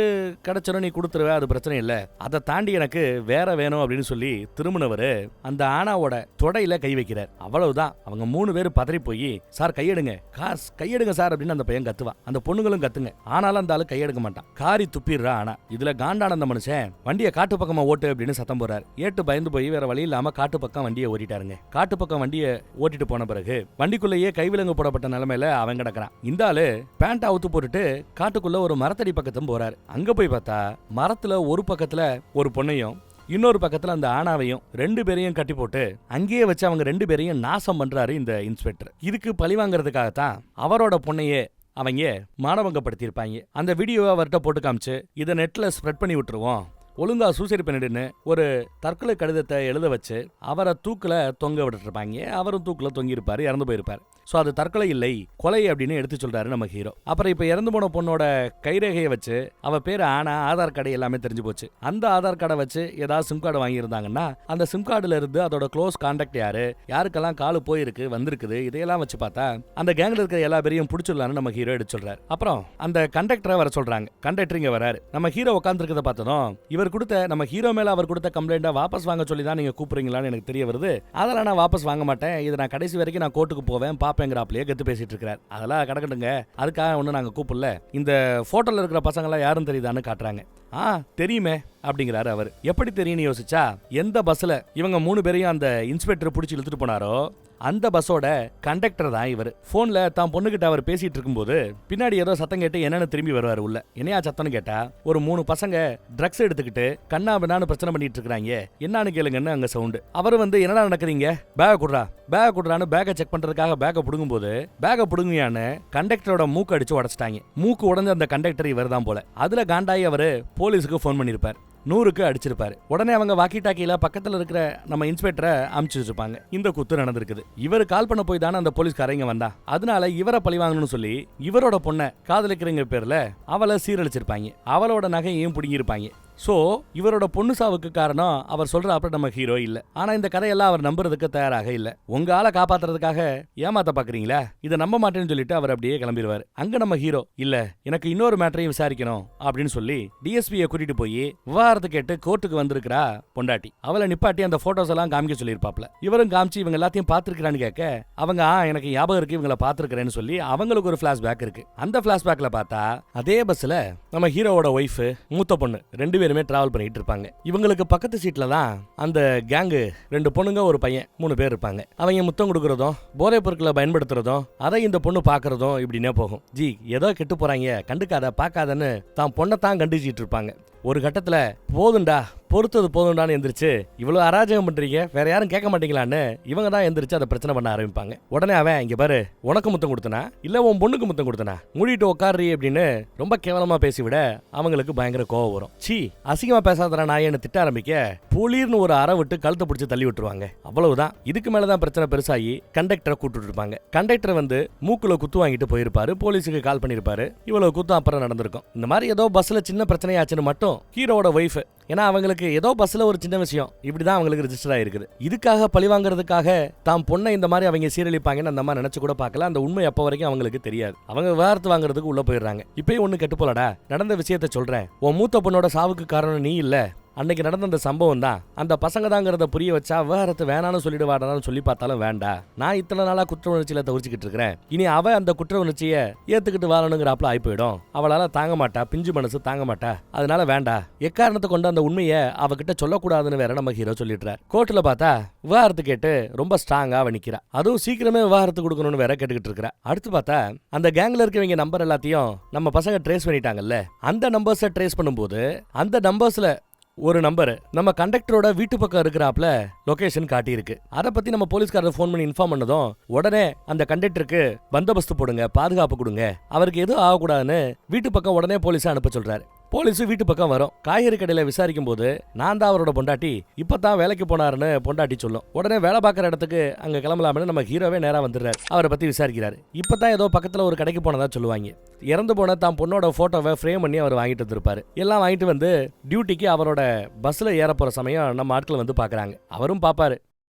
கிடைச்சனும் நீ கொடுத்துருவ, அது பிரச்சனை இல்ல, அதை தாண்டி எனக்கு வேற வேணும் அப்படின்னு சொல்லி திரும்பினவரு அந்த ஆனாவோட தொடையில கை வைக்கிறார். பண்ணிடுறாரு. அவ்வளவுதான், அவங்க 3 பேரும் பதறி போய் சார் கையெடுங்க, கையெடுங்க சார் அப்படின்னு அந்த பையன் கத்துவான். அந்த பொண்ணுங்களும் கத்துங்க. ஆனாலும் அந்த ஆளு கையெடுக்க மாட்டான். காரி துப்பிடுறா. ஆனா இதுல காண்டான அந்த மனுஷன் வண்டியை காட்டு பக்கமா ஓட்டு அப்படின்னு சத்தம் போறாரு. ஏட்டு பயந்து போய் வேற வழி இல்லாம காட்டு பக்கம் வண்டியை ஓட்டிட்டாருங்க. காட்டு பக்கம் வண்டியை ஓட்டிட்டு போன பிறகு வண்டிக்குள்ளேயே கைவிலங்கு போடப்பட்ட நிலைமையில அவன் கிடக்குறான். இந்த ஆளு பேண்ட் அவுத்து போட்டுட்டு காட்டுக்குள்ள ஒரு மரத்தடி பக்கத்தும் போறாரு. அங்க போய் பார்த்தா மரத்துல ஒரு பக்கத்துல ஒரு பொண்ணையும் இன்னொரு பக்கத்துல அந்த ஆணாவையும் 2 பேரையும் கட்டி போட்டு அங்கேயே வச்சு அவங்க 2 பேரையும் நாசம் பண்றாரு இந்த இன்ஸ்பெக்டர். இதுக்கு பழி வாங்குறதுக்காகத்தான் அவரோட பொண்ணையே அவங்க மானபங்கப்படுத்தியிருப்பாங்க. அந்த வீடியோவை அவர்கிட்ட போட்டு காமிச்சு இதை நெட்ல ஸ்ப்ரெட் பண்ணி விட்டுருவோம், ஒழுங்கா சூசைட் பண்ணிடுன்னு ஒரு தற்கொலை கடிதத்தை எழுத வச்சு அவரை தூக்குல தொங்க விட்டுருப்பாங்க. அவரும் தூக்குல தொங்கி இருப்பாரு, இறந்து போயிருப்பாரு. சோ அது தற்கொலை இல்லை, கொலை அப்படின்னு எடுத்து சொல்றாரு நம்ம ஹீரோ. அப்புறம் இப்ப இறந்து போன பொண்ணோட கைரேகையை வச்சு அவ பேரு ஆனா ஆதார் கார்டு எல்லாமே தெரிஞ்சு போச்சு. அந்த ஆதார் கார்டை வச்சு ஏதாவது சிம் கார்டு வாங்கியிருந்தாங்கன்னா அந்த சிம் கார்டுல இருந்து அதோட க்ளோஸ் கான்டாக்ட் யாரு, யாருக்கெல்லாம் காலு போயிருக்கு வந்திருக்குது, இதையெல்லாம் வச்சு பார்த்தா அந்த கேங்ல இருக்கிற எல்லா பேரையும் பிடிச்சிடலான்னு நம்ம ஹீரோ எடுத்து சொல்றாரு. அப்புறம் அந்த கண்டக்டரை வர சொல்றாங்க. கண்டக்டர் இங்க வராரு. நம்ம ஹீரோ உட்காந்துருக்கத பார்த்ததும் இவர் கொடுத்த நம்ம ஹீரோ மேல அவர் கொடுத்த கம்ப்ளைண்ட்டை வாபஸ் வாங்க சொல்லி தான் நீங்க கூப்பிடுறீங்களான்னு எனக்கு தெரிய வருது. அதெல்லாம் நான் வாபஸ் வாங்க மாட்டேன், இதை நான் கடைசி வரைக்கும் நான் கோர்ட்டுக்கு போவேன் பாப்பேங்கிறாப்லயே கத்து பேசிட்டு இருக்காரு. அதெல்லாம் கடக்கட்டுங்க, அதுக்காக ஒண்ணு நாங்க கூப்பிடல. இந்த போட்டோல இருக்கிற பசங்க எல்லாம் யாரும் தெரியுதான்னு காட்டுறாங்க. தெரியுமே அப்படிங்கிறாரு அவர். எப்படி தெரியும்னு யோசிச்சா எந்த பஸ்ல இவங்க 3 பேரையும் அந்த இன்ஸ்பெக்டர் பிடிச்சி இழுத்துட்டு போனாரோ அந்த பஸ்ஸோட கண்டக்டர் தான் இவர். போன்ல தான் பொண்ணுகிட்ட அவர் பேசிட்டு இருக்கும்போது பின்னாடி ஏதோ சத்தம் கேட்டு என்னன்னு திரும்பி வருவாரு உள்ள. என்னையா சத்தம்னு கேட்டா ஒரு 3 பசங்க ட்ரக்ஸ் எடுத்துக்கிட்டு கண்ணா பின்னான்னு பிரச்சனை பண்ணிட்டு இருக்காங்க, என்னன்னு கேளுங்கன்னு அங்க சவுண்டு. அவர் என்னடா நடக்குறீங்க, பேக குடுறான்னு பேக செக் பண்றதுக்காக பேக புடுங்கும் போது பேக புடுங்கியான்னு கண்டக்டரோட மூக்கு அடிச்சு உடைச்சிட்டாங்க. மூக்கு உடஞ்ச அந்த கண்டக்டர் இவர் தான் போல. அதுல காண்டாயி அவரு போலீஸுக்கு போன் பண்ணிருப்பார். 100க்கு அடிச்சிருப்பாரு. உடனே அவங்க வாக்கி டாக்கில பக்கத்துல இருக்கிற நம்ம இன்ஸ்பெக்டரை அமுச்சு வச்சிருப்பாங்க. இந்த குத்து நடந்திருக்குது. இவர் கால் பண்ண போய் தானே அந்த போலீஸ்காரங்க வந்தா. அதனால இவரை பழி வாங்கணும்னு சொல்லி இவரோட பொண்ணை காதலிக்கிறங்க பேர்ல அவளை சீரழிச்சிருப்பாங்க. அவளோட நகையையும் பிடுங்கிருப்பாங்க. சோ இவரோட பொண்ணு சாவுக்கு காரணம் அவர் சொல்றாப்ப நம்ம ஹீரோ இல்ல. ஆனா இந்த கதையெல்லாம் அவர் நம்புறதுக்கு தயாராக இல்ல. உங்க ஆளை காப்பாத்துறதுக்காக ஏமாத்த பாக்குறீங்களா, இதை நம்ப மாட்டேன்னு சொல்லிட்டு அவர் அப்படியே கிளம்பிடுவாரு. அங்க நம்ம ஹீரோ இல்ல எனக்கு இன்னொரு மேட்டரையும் விசாரிக்கணும் அப்படின்னு சொல்லி டிஎஸ்பியை கூட்டிட்டு போய் விவாகரத்து கேட்டு கோர்ட்டுக்கு வந்திருக்கிறா பொண்டாட்டி. அவளை நிப்பாட்டி அந்த போட்டோஸ் எல்லாம் காமிக்க சொல்லியிருப்பாப்ல. இவரும் காமிச்சு இவங்க எல்லாத்தையும் பாத்துருக்கான்னு கேட்க அவங்க எனக்கு ஞாபகம் இருக்கு இவங்களை பாத்துருக்கிறேன்னு சொல்லி அவங்களுக்கு ஒரு பிளாஷ்பேக் இருக்கு. அந்த பிளாஷ்பேக்ல பார்த்தா அதே பஸ்ல நம்ம ஹீரோவோட ஒய்ஃப் மூத்த பொண்ணு 2 பேருமே டிராவல் பண்ணிட்டு இருப்பாங்க. இவங்களுக்கு பக்கத்து சீட்ல தான் அந்த கேங்கு 2 பொண்ணுங்க ஒரு பையன் 3 பேர் இருப்பாங்க. அவங்க முத்தம் கொடுக்கறதும் போதைப் பொருட்களை பயன்படுத்துறதும் அதை இந்த பொண்ணு பாக்குறதும் இப்படின்னே போகும். ஏதோ கெட்டு போறாங்க கண்டுக்காத பாக்காதன்னு தான் பொண்ணை தான் கண்டிச்சிட்டு இருப்பாங்க. ஒரு கட்டத்துல போதுண்டா பொறுத்தது போதுண்டான்னு எந்திரிச்சு இவ்வளவு அராஜகம் பண்றீங்க வேற யாரும் கேட்க மாட்டீங்களான்னு இவங்க தான் எந்திரிச்சு அதை பிரச்சனை பண்ண ஆரம்பிப்பாங்க. உடனே அவன் இங்க பாரு உனக்கு முத்தம் கொடுத்தனா இல்ல உன் பொண்ணுக்கு முத்தம் கொடுத்தனா மூடிட்டு உட்காரு அப்படின்னு ரொம்ப கேவலமா பேசிவிட அவங்களுக்கு பயங்கர கோவம் வரும். அசிங்கமா பேசாதடா நாயன்னு திட்ட ஆரம்பிக்க புளிர்னு ஒரு அறை விட்டு கழுத்தை பிடிச்சு தள்ளி விட்டுருவாங்க. அவ்வளவுதான். இதுக்கு மேலதான் பிரச்சனை பெருசாகி கண்டக்டரை கூப்பிட்டு இருப்பாங்க. கண்டக்டர் மூக்குல குத்து வாங்கிட்டு போயிருப்பாரு. போலீஸுக்கு கால் பண்ணிருப்பாரு. இவ்வளவு குத்தம் அப்புறம் நடந்திருக்கும். இந்த மாதிரி ஏதோ பஸ்ல சின்ன பிரச்சனையாச்சுன்னு மட்டும் ஹீரோட ஒய்ஃப், ஏன்னா அவங்களுக்கு ஏதோ பஸ்ல ஒரு சின்ன விஷயம் இப்படிதான் அவங்களுக்கு ரெஜிஸ்டர் ஆயிருக்குது. இதுக்காக பழி வாங்குறதுக்காக தாம் பொண்ணை இந்த மாதிரி அவங்க சீரழிப்பாங்கன்னு அந்த மாதிரி நினைச்சு கூட பார்க்கல. அந்த உண்மை அப்ப வரைக்கும் அவங்களுக்கு தெரியாது. அவங்க விவாகரத்து வாங்குறதுக்கு உள்ள போயிடுறாங்க. இப்பயும் ஒண்ணு கெட்டு போலடா, நடந்த விஷயத்த சொல்றேன். உன் மூத்த பொண்ணோட சாவுக்கு காரணம் நீ இல்ல, அன்னைக்கு நடந்த அந்த சம்பவம் தான். அந்த பசங்க தாங்கிறத புரிய வச்சா விவகாரத்து வேணான்னு சொல்லிடுவாடான்னு சொல்லி பார்த்தாலும் வேண்டாம். நான் இத்தனை நாளா குற்ற உணர்ச்சியில தவிர்த்துக்கிட்டு இருக்கிறேன். இனி அவ அந்த குற்ற உணர்ச்சியை ஏத்துக்கிட்டு வாழணுங்கிறாப்ல ஆகி போயிடும். அவளால தாங்க மாட்டா, பிஞ்சு மனசு தாங்க மாட்டா. அதனால வேண்டாம், எக்காரணத்தை கொண்டு அந்த உண்மையை அவகிட்ட சொல்லக்கூடாதுன்னு வேற நம்ம ஹீரோ சொல்லிடுறார். கோர்ட்ல பார்த்தா விவாகரத்து கேட்டு ரொம்ப ஸ்ட்ராங்கா அவ நிக்கிறா. அதுவும் சீக்கிரமே விவாகரத்து கொடுக்கணும்னு வேற கேட்டுக்கிட்டு இருக்கிறா. அடுத்து பார்த்தா அந்த கேங்ல இருக்கவங்க நம்பர் எல்லாத்தையும் நம்ம பசங்க ட்ரேஸ் பண்ணிட்டாங்கல்ல, அந்த நம்பர்ஸை ட்ரேஸ் பண்ணும்போது அந்த நம்பர்ஸ்ல ஒரு நம்பர் நம்ம கண்டக்டரோட வீட்டு பக்கம் இருக்கிறாப்ல லொகேஷன் காட்டியிருக்கு. அதை பத்தி நம்ம போலீஸ்காரர் ஃபோன் பண்ணி இன்ஃபார்ம் பண்ணதும் உடனே அந்த கண்டக்டருக்கு பந்தோபஸ்து போடுங்க, பாதுகாப்பு கொடுங்க, அவருக்கு எதுவும் ஆகக்கூடாதுன்னு வீட்டு பக்கம் உடனே போலீஸை அனுப்ப சொல்றாரு. போலீஸ் வீட்டு பக்கம் வரும். காய்கறி கடையில விசாரிக்கும் போது நான் தான் அவரோட பொண்டாட்டி, இப்பதான் வேலைக்கு போனாருன்னு பொண்டாட்டி சொல்லும். உடனே வேலை பார்க்குற இடத்துக்கு அங்க கிளம்பலாம்னு நம்ம ஹீரோவே நேரா வந்துடுறாரு. அவரை பத்தி விசாரிக்கிறாரு. இப்பதான் ஏதோ பக்கத்துல ஒரு கடைக்கு போனதா சொல்லுவாங்க. இறந்து போன தான் பொண்ணோட போட்டோவை ஃப்ரேம் பண்ணி அவர் வாங்கிட்டு வந்திருப்பாரு. எல்லாம் வாங்கிட்டு டியூட்டிக்கு அவரோட பஸ்ல ஏற போற சமயம் நம்ம ஆட்கள் பாக்குறாங்க. அவரும் பாப்பாரு.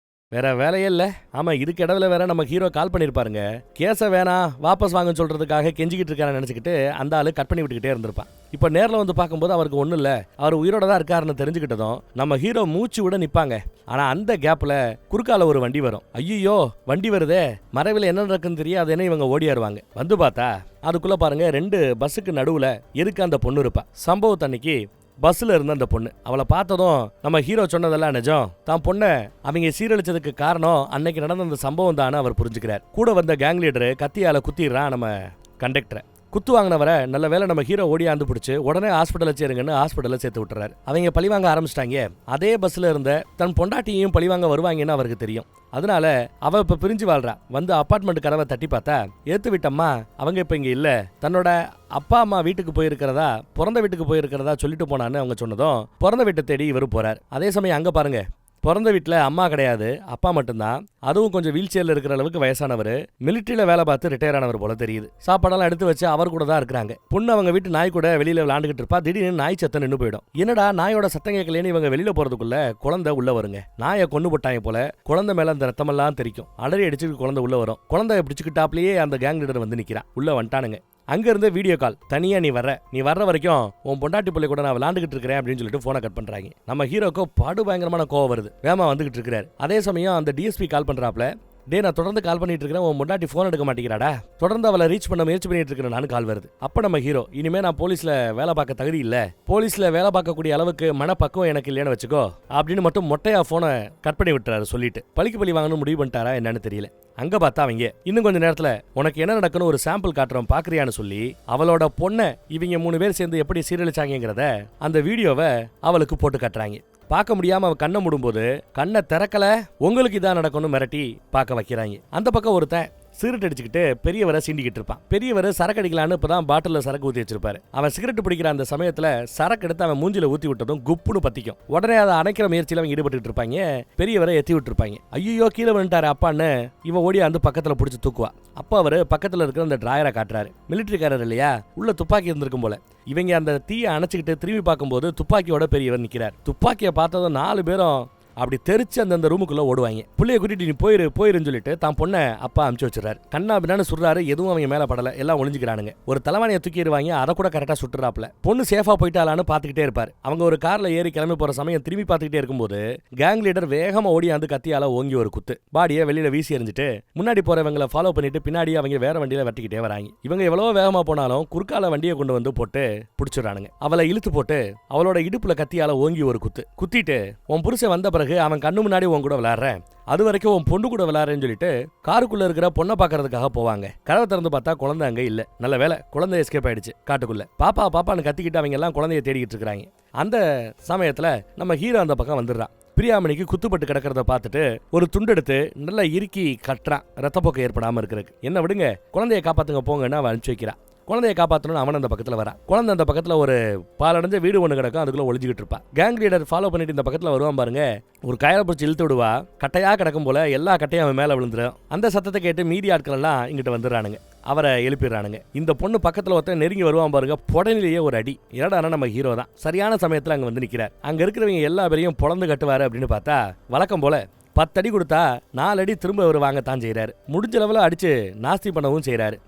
வேற வேலையே இல்ல. ஆமா, இதுக்கு இடத்துல வேற நம்ம ஹீரோ கால் பண்ணிருப்பாருங்க. கேஸ வேணாம் வாபஸ் வாங்க சொல்றதுக்காக கெஞ்சிக்கிட்டு இருக்காரு நினைச்சுக்கிட்டு அந்த ஆளு கட் பண்ணி விட்டுக்கிட்டே இருந்திருப்பான். இப்ப நேர்ல வந்து பார்க்கும்போது அவருக்கு ஒண்ணும் இல்ல, அவர் உயிரோட தான் இருக்காருன்னு தெரிஞ்சுக்கிட்டதும் நம்ம ஹீரோ மூச்சு விட நிப்பாங்க. ஆனா அந்த கேப்ல குறுக்கால ஒரு வண்டி வரும். ஐயோ வண்டி வருதே, மறைவில் என்ன நடக்குன்னு தெரியாதுன்னு இவங்க ஓடியாருவாங்க. வந்து பார்த்தா அதுக்குள்ள பாருங்க 2 பஸ்ஸுக்கு நடுவுல எதுக்கு அந்த பொண்ணு இருப்பா. சம்பவத்தன்னைக்கு பஸ்ல இருந்த அந்த பொண்ணு. அவளை பார்த்ததும் நம்ம ஹீரோ சொன்னதெல்லாம் நிஜம், தான் பொண்ணை அவங்க சீரழிச்சதுக்கு காரணம் அன்னைக்கு நடந்த அந்த சம்பவம் தான் அவர் புரிஞ்சுக்கிறார். கூட வந்த கேங் லீடரு கத்தியால குத்திடுறான் நம்ம கண்டக்டரை. குத்து வாங்கினவரை நல்ல வேலை நம்ம ஹீரோ ஓடியாந்து பிடிச்சி உடனே ஹாஸ்பிட்டலில் சேருங்கன்னு ஹாஸ்பிட்டலில் சேர்த்து விட்டுறாரு. அவங்க பழிவாங்க ஆரம்பிச்சிட்டாங்க. அதே பஸ்ல இருந்த தன் பொண்டாட்டியையும் பழிவாங்க வருவாங்கன்னு அவருக்கு தெரியும். அதனால அவ இப்ப பிரிஞ்சு வாழ்றா. வந்து அபார்ட்மெண்ட் கதவை தட்டி பார்த்தா ஏத்து விட்டம்மா அவங்க இப்ப இங்க இல்ல, தன்னோட அப்பா அம்மா வீட்டுக்கு போயிருக்கிறதா, பிறந்த வீட்டுக்கு போயிருக்கிறதா சொல்லிட்டு போனான்னு அவங்க சொன்னதும் பிறந்த வீட்டை தேடி இவரு போறாரு. அதே சமயம் அங்க பாருங்க, பிறந்த வீட்டில் அம்மா கிடையாது, அப்பா மட்டும்தான். அதுவும் கொஞ்சம் வீல் சேர்ல இருக்கிற அளவுக்கு வயசானவர், மிலிட்டரியில வேலை பார்த்து ரிட்டையர் ஆனவர் போல தெரியுது. சாப்பாடெல்லாம் எடுத்து வச்சு அவர் கூட தான் இருக்கிறாங்க. பொண்ணு அவங்க வீட்டு நாய் கூட வெளியில விளாண்டுகிட்டு இருப்பா. திடீர்னு நாய் சத்தம் நின்று போயிடும். என்னடா நாயோட சத்தம் கேட்கலன்னு இவங்க வெளியில போறதுக்குள்ள குழந்தை உள்ள வருங்க. நாயை கொண்டு போட்டாங்க போல. குழந்தை மேல அந்த ரத்தமெல்லாம் தெரிக்கும். அலறி அடிச்சு குழந்தை உள்ள வரும். குழந்தைய பிடிச்சுக்கிட்டாப்லயே அந்த கேங் லீடர் வந்து நிக்கிறான். உள்ள வந்துட்டானுங்க. அங்க இருந்து வீடியோ கால், தனியா நீ வர்ற வரைக்கும் உன் பொண்டாட்டி பிள்ளை கூட நான் விளாண்டுகிட்டு இருக்கிறேன் அப்படின்னு சொல்லிட்டு போனை கட் பண்றாங்க. நம்ம ஹீரோக்கு படு பயங்கரமான கோவம் வருது. வேமா வந்துகிட்டு இருக்கிறாரு. அதே சமயம் அந்த டிஎஸ்பி கால் பண்றாப்ல, டே நான் தொடர்ந்து கால் பண்ணிட்டு இருக்கிறேன், உன் முன்னாடி போன் எடுக்க மாட்டேங்கிறாடா, தொடர்ந்து அவளை ரீச் பண்ண முயற்சி பண்ணிட்டு இருக்கிறேன் நான். கால் வருது. அப்ப நம்ம ஹீரோ, இனிமே நான் போலீஸ்ல வேலை பார்க்க தகுதி இல்ல, போலீஸ்ல வேலை பார்க்கக்கூடிய அளவுக்கு மனப்பக்குவம் எனக்கு இல்லைன்னு வச்சுக்கோ அப்படின்னு மட்டும் மொட்டையா போனை கட் பண்ணி விட்டுறாரு. சொல்லிட்டு பழிக்கு பழி வாங்கணும் முடிவு பண்ணிட்டாரா என்னன்னு தெரியல. அங்க பார்த்தா அவங்க இன்னும் கொஞ்ச நேரத்துல உனக்கு என்ன நடக்குன்னு ஒரு சாம்பிள் காட்டுறோம் பாக்குறியான்னு சொல்லி அவளோட பொண்ணை இவங்க 3 பேர் சேர்ந்து எப்படி சீரழிச்சாங்கிறத அந்த வீடியோவை அவளுக்கு போட்டு காட்டுறாங்க. பார்க்க முடியாம அவ கண்ணை மூடும்போது கண்ணை திறக்கல, உங்களுக்கு இதான் நடக்கணும் மிரட்டி பார்க்க வைக்கிறாங்க. அந்த பக்கம் ஒருத்தன் சிகரெட் அடிச்சுக்கிட்டு பெரியவரை சீண்டிக்கிட்டு இருப்பான். பெரியவர் சரக்கு அடிக்கலான்னு இப்பதான் பாட்டில சரக்கு ஊத்தி வச்சிருப்பாரு. அவன் சிகரெட் பிடிக்கிற அந்த சமயத்துல சரக்கு எடுத்து அவன் மூஞ்சில ஊத்தி விட்டதும் குப்புன்னு பத்திக்கும். உடனே அதை அணைக்கிற முயற்சியில அவங்க ஈடுபட்டு இருப்பாங்க. பெரியவரை எத்தி விட்டு இருப்பாங்க. ஐயோ கீழே வந்துட்டாரு அப்பான்னு இவன் ஓடி அந்த பக்கத்துல பிடிச்சி தூக்குவா. அப்பா அவரு பக்கத்துல இருக்கிற அந்த டிராயரை காட்டுறாரு. மிலிட்டரிக்காரர் இல்லையா, உள்ள துப்பாக்கி இருந்திருக்கும் போல. இவங்க அந்த தீயை அணைச்சிக்கிட்டு திரும்பி பார்க்கும்போது துப்பாக்கியோட பெரியவர் நிக்கிறார். துப்பாக்கியை பார்த்ததும் 4 பேரும் அப்படி தெரிச்சு அந்த ரூமுக்குள்ள ஓடுவாங்க. புள்ளைய கூட்டிட்டு நீ போயிருன்னு சொல்லிட்டு தான் பொண்ணை அப்பா அனுப்பிச்சு வச்சிடறாரு. கண்ணா பின்னான்னு சுடுறாரு. எதுவும் அவங்க மேல படல, எல்லாம் ஒளிஞ்சுக்கிறானுங்க. ஒரு தலைவாணியை தூக்கிடுவாங்க, அதை கூட கரெக்டா சுட்டுறாப்ல. பொண்ணு சேஃபா போயிட்டாலான்னு பாத்துக்கிட்டே இருப்பாரு. அவங்க ஒரு கார்ல ஏறி கிளம்பி போற சமயம் திரும்பி பாத்துக்கிட்டே இருக்கும்போது கேங் லீடர் வேகமா ஓடி அந்த கத்தியால ஓங்கி ஒரு குத்து பாடியை வெளியில வீசி எறிஞ்சிட்டு முன்னாடி போறவங்களை ஃபாலோ பண்ணிட்டு பின்னாடி அவங்க வேற வண்டியில வெட்டிக்கிட்டே வராங்க. இவங்க எவ்வளவு வேகமா போனாலும் குறுக்கால வண்டியை கொண்டு வந்து போட்டு பிடிச்சிடறானுங்க. அவளை இழுத்து போட்டு அவளோட இடுப்புல கத்தியால ஓங்கி ஒரு குத்திட்டு உன் புருஷன் வந்த பிறகு அவன் கண்ணு முன்னாடி உன் கூட விளையாடுறேன், அது வரைக்கும் உன் பொண்ணு கூட விளையாடுறேன்னு சொல்லிட்டு காருக்குள்ள இருக்கிற பொண்ணை பாக்குறதுக்காக போவாங்க. கதவை திறந்து பார்த்தா குழந்தை அங்க இல்ல. நல்ல வேலை குழந்தை எஸ்கேப் ஆயிடுச்சு காட்டுக்குள்ள. பாப்பான்னு கத்திக்கிட்டு அவங்க எல்லாம் குழந்தைய தேடிக்கிட்டு இருக்காங்க. அந்த சமயத்துல நம்ம ஹீரோ அந்த பக்கம் வந்துடுறான். பிரியாமணிக்கு குத்துப்பட்டு கிடக்கிறத பார்த்துட்டு ஒரு துண்டு எடுத்து நல்லா இறுக்கி கட்டுறான், ரத்தப்போக்கு ஏற்படாம இருக்கிறதுக்கு. என்ன விடுங்க, குழந்தைய காப்பாத்துங்க போங்கன்னு அவன் அனுப்பிச்சு வைக்கிறான். குழந்தைய காப்பாற்றணும் அவன் அந்த பக்கத்துல வரா. குழந்தை அந்த பக்கத்துல ஒரு பாலடைஞ்ச வீடு ஒண்ணு கிடக்கும், அதுக்குள்ள ஒளிஞ்சுக்கிட்டு இருப்பா. கேங் லீடர் ஃபாலோ பண்ணிட்டு இந்த பக்கத்துல வருவான் பாருங்க. ஒரு கயலை பிடிச்சி இழுத்து விடுவா. கட்டையா கிடக்கும் போல எல்லா கட்டையும் அவன் மேல விழுந்துடும். அந்த சத்தத்தை கேட்டு மீதி ஆட்கள் எல்லாம் இங்கிட்ட வந்துடுறானுங்க. அவரை எழுப்பிடுறானுங்க. இந்த பொண்ணு பக்கத்துல ஒருத்தன் நெருங்கி வருவான் பாருங்க, புடனிலேயே ஒரு அடி. இரடானா நம்ம ஹீரோ தான் சரியான சமயத்துல அங்க வந்து நிக்கிறார். அங்க இருக்கிறவங்க எல்லா பேரையும் பொழந்து கட்டுவாரு அப்படின்னு பார்த்தா வழக்கம் போல 10 அடி கொடுத்தா 4 அடி திரும்ப அவர் வாங்கத்தான் செய்யறாரு. முடிஞ்ச லெவலில் அடிச்சு நாஸ்தி பண்ணவும் செய்யறாரு.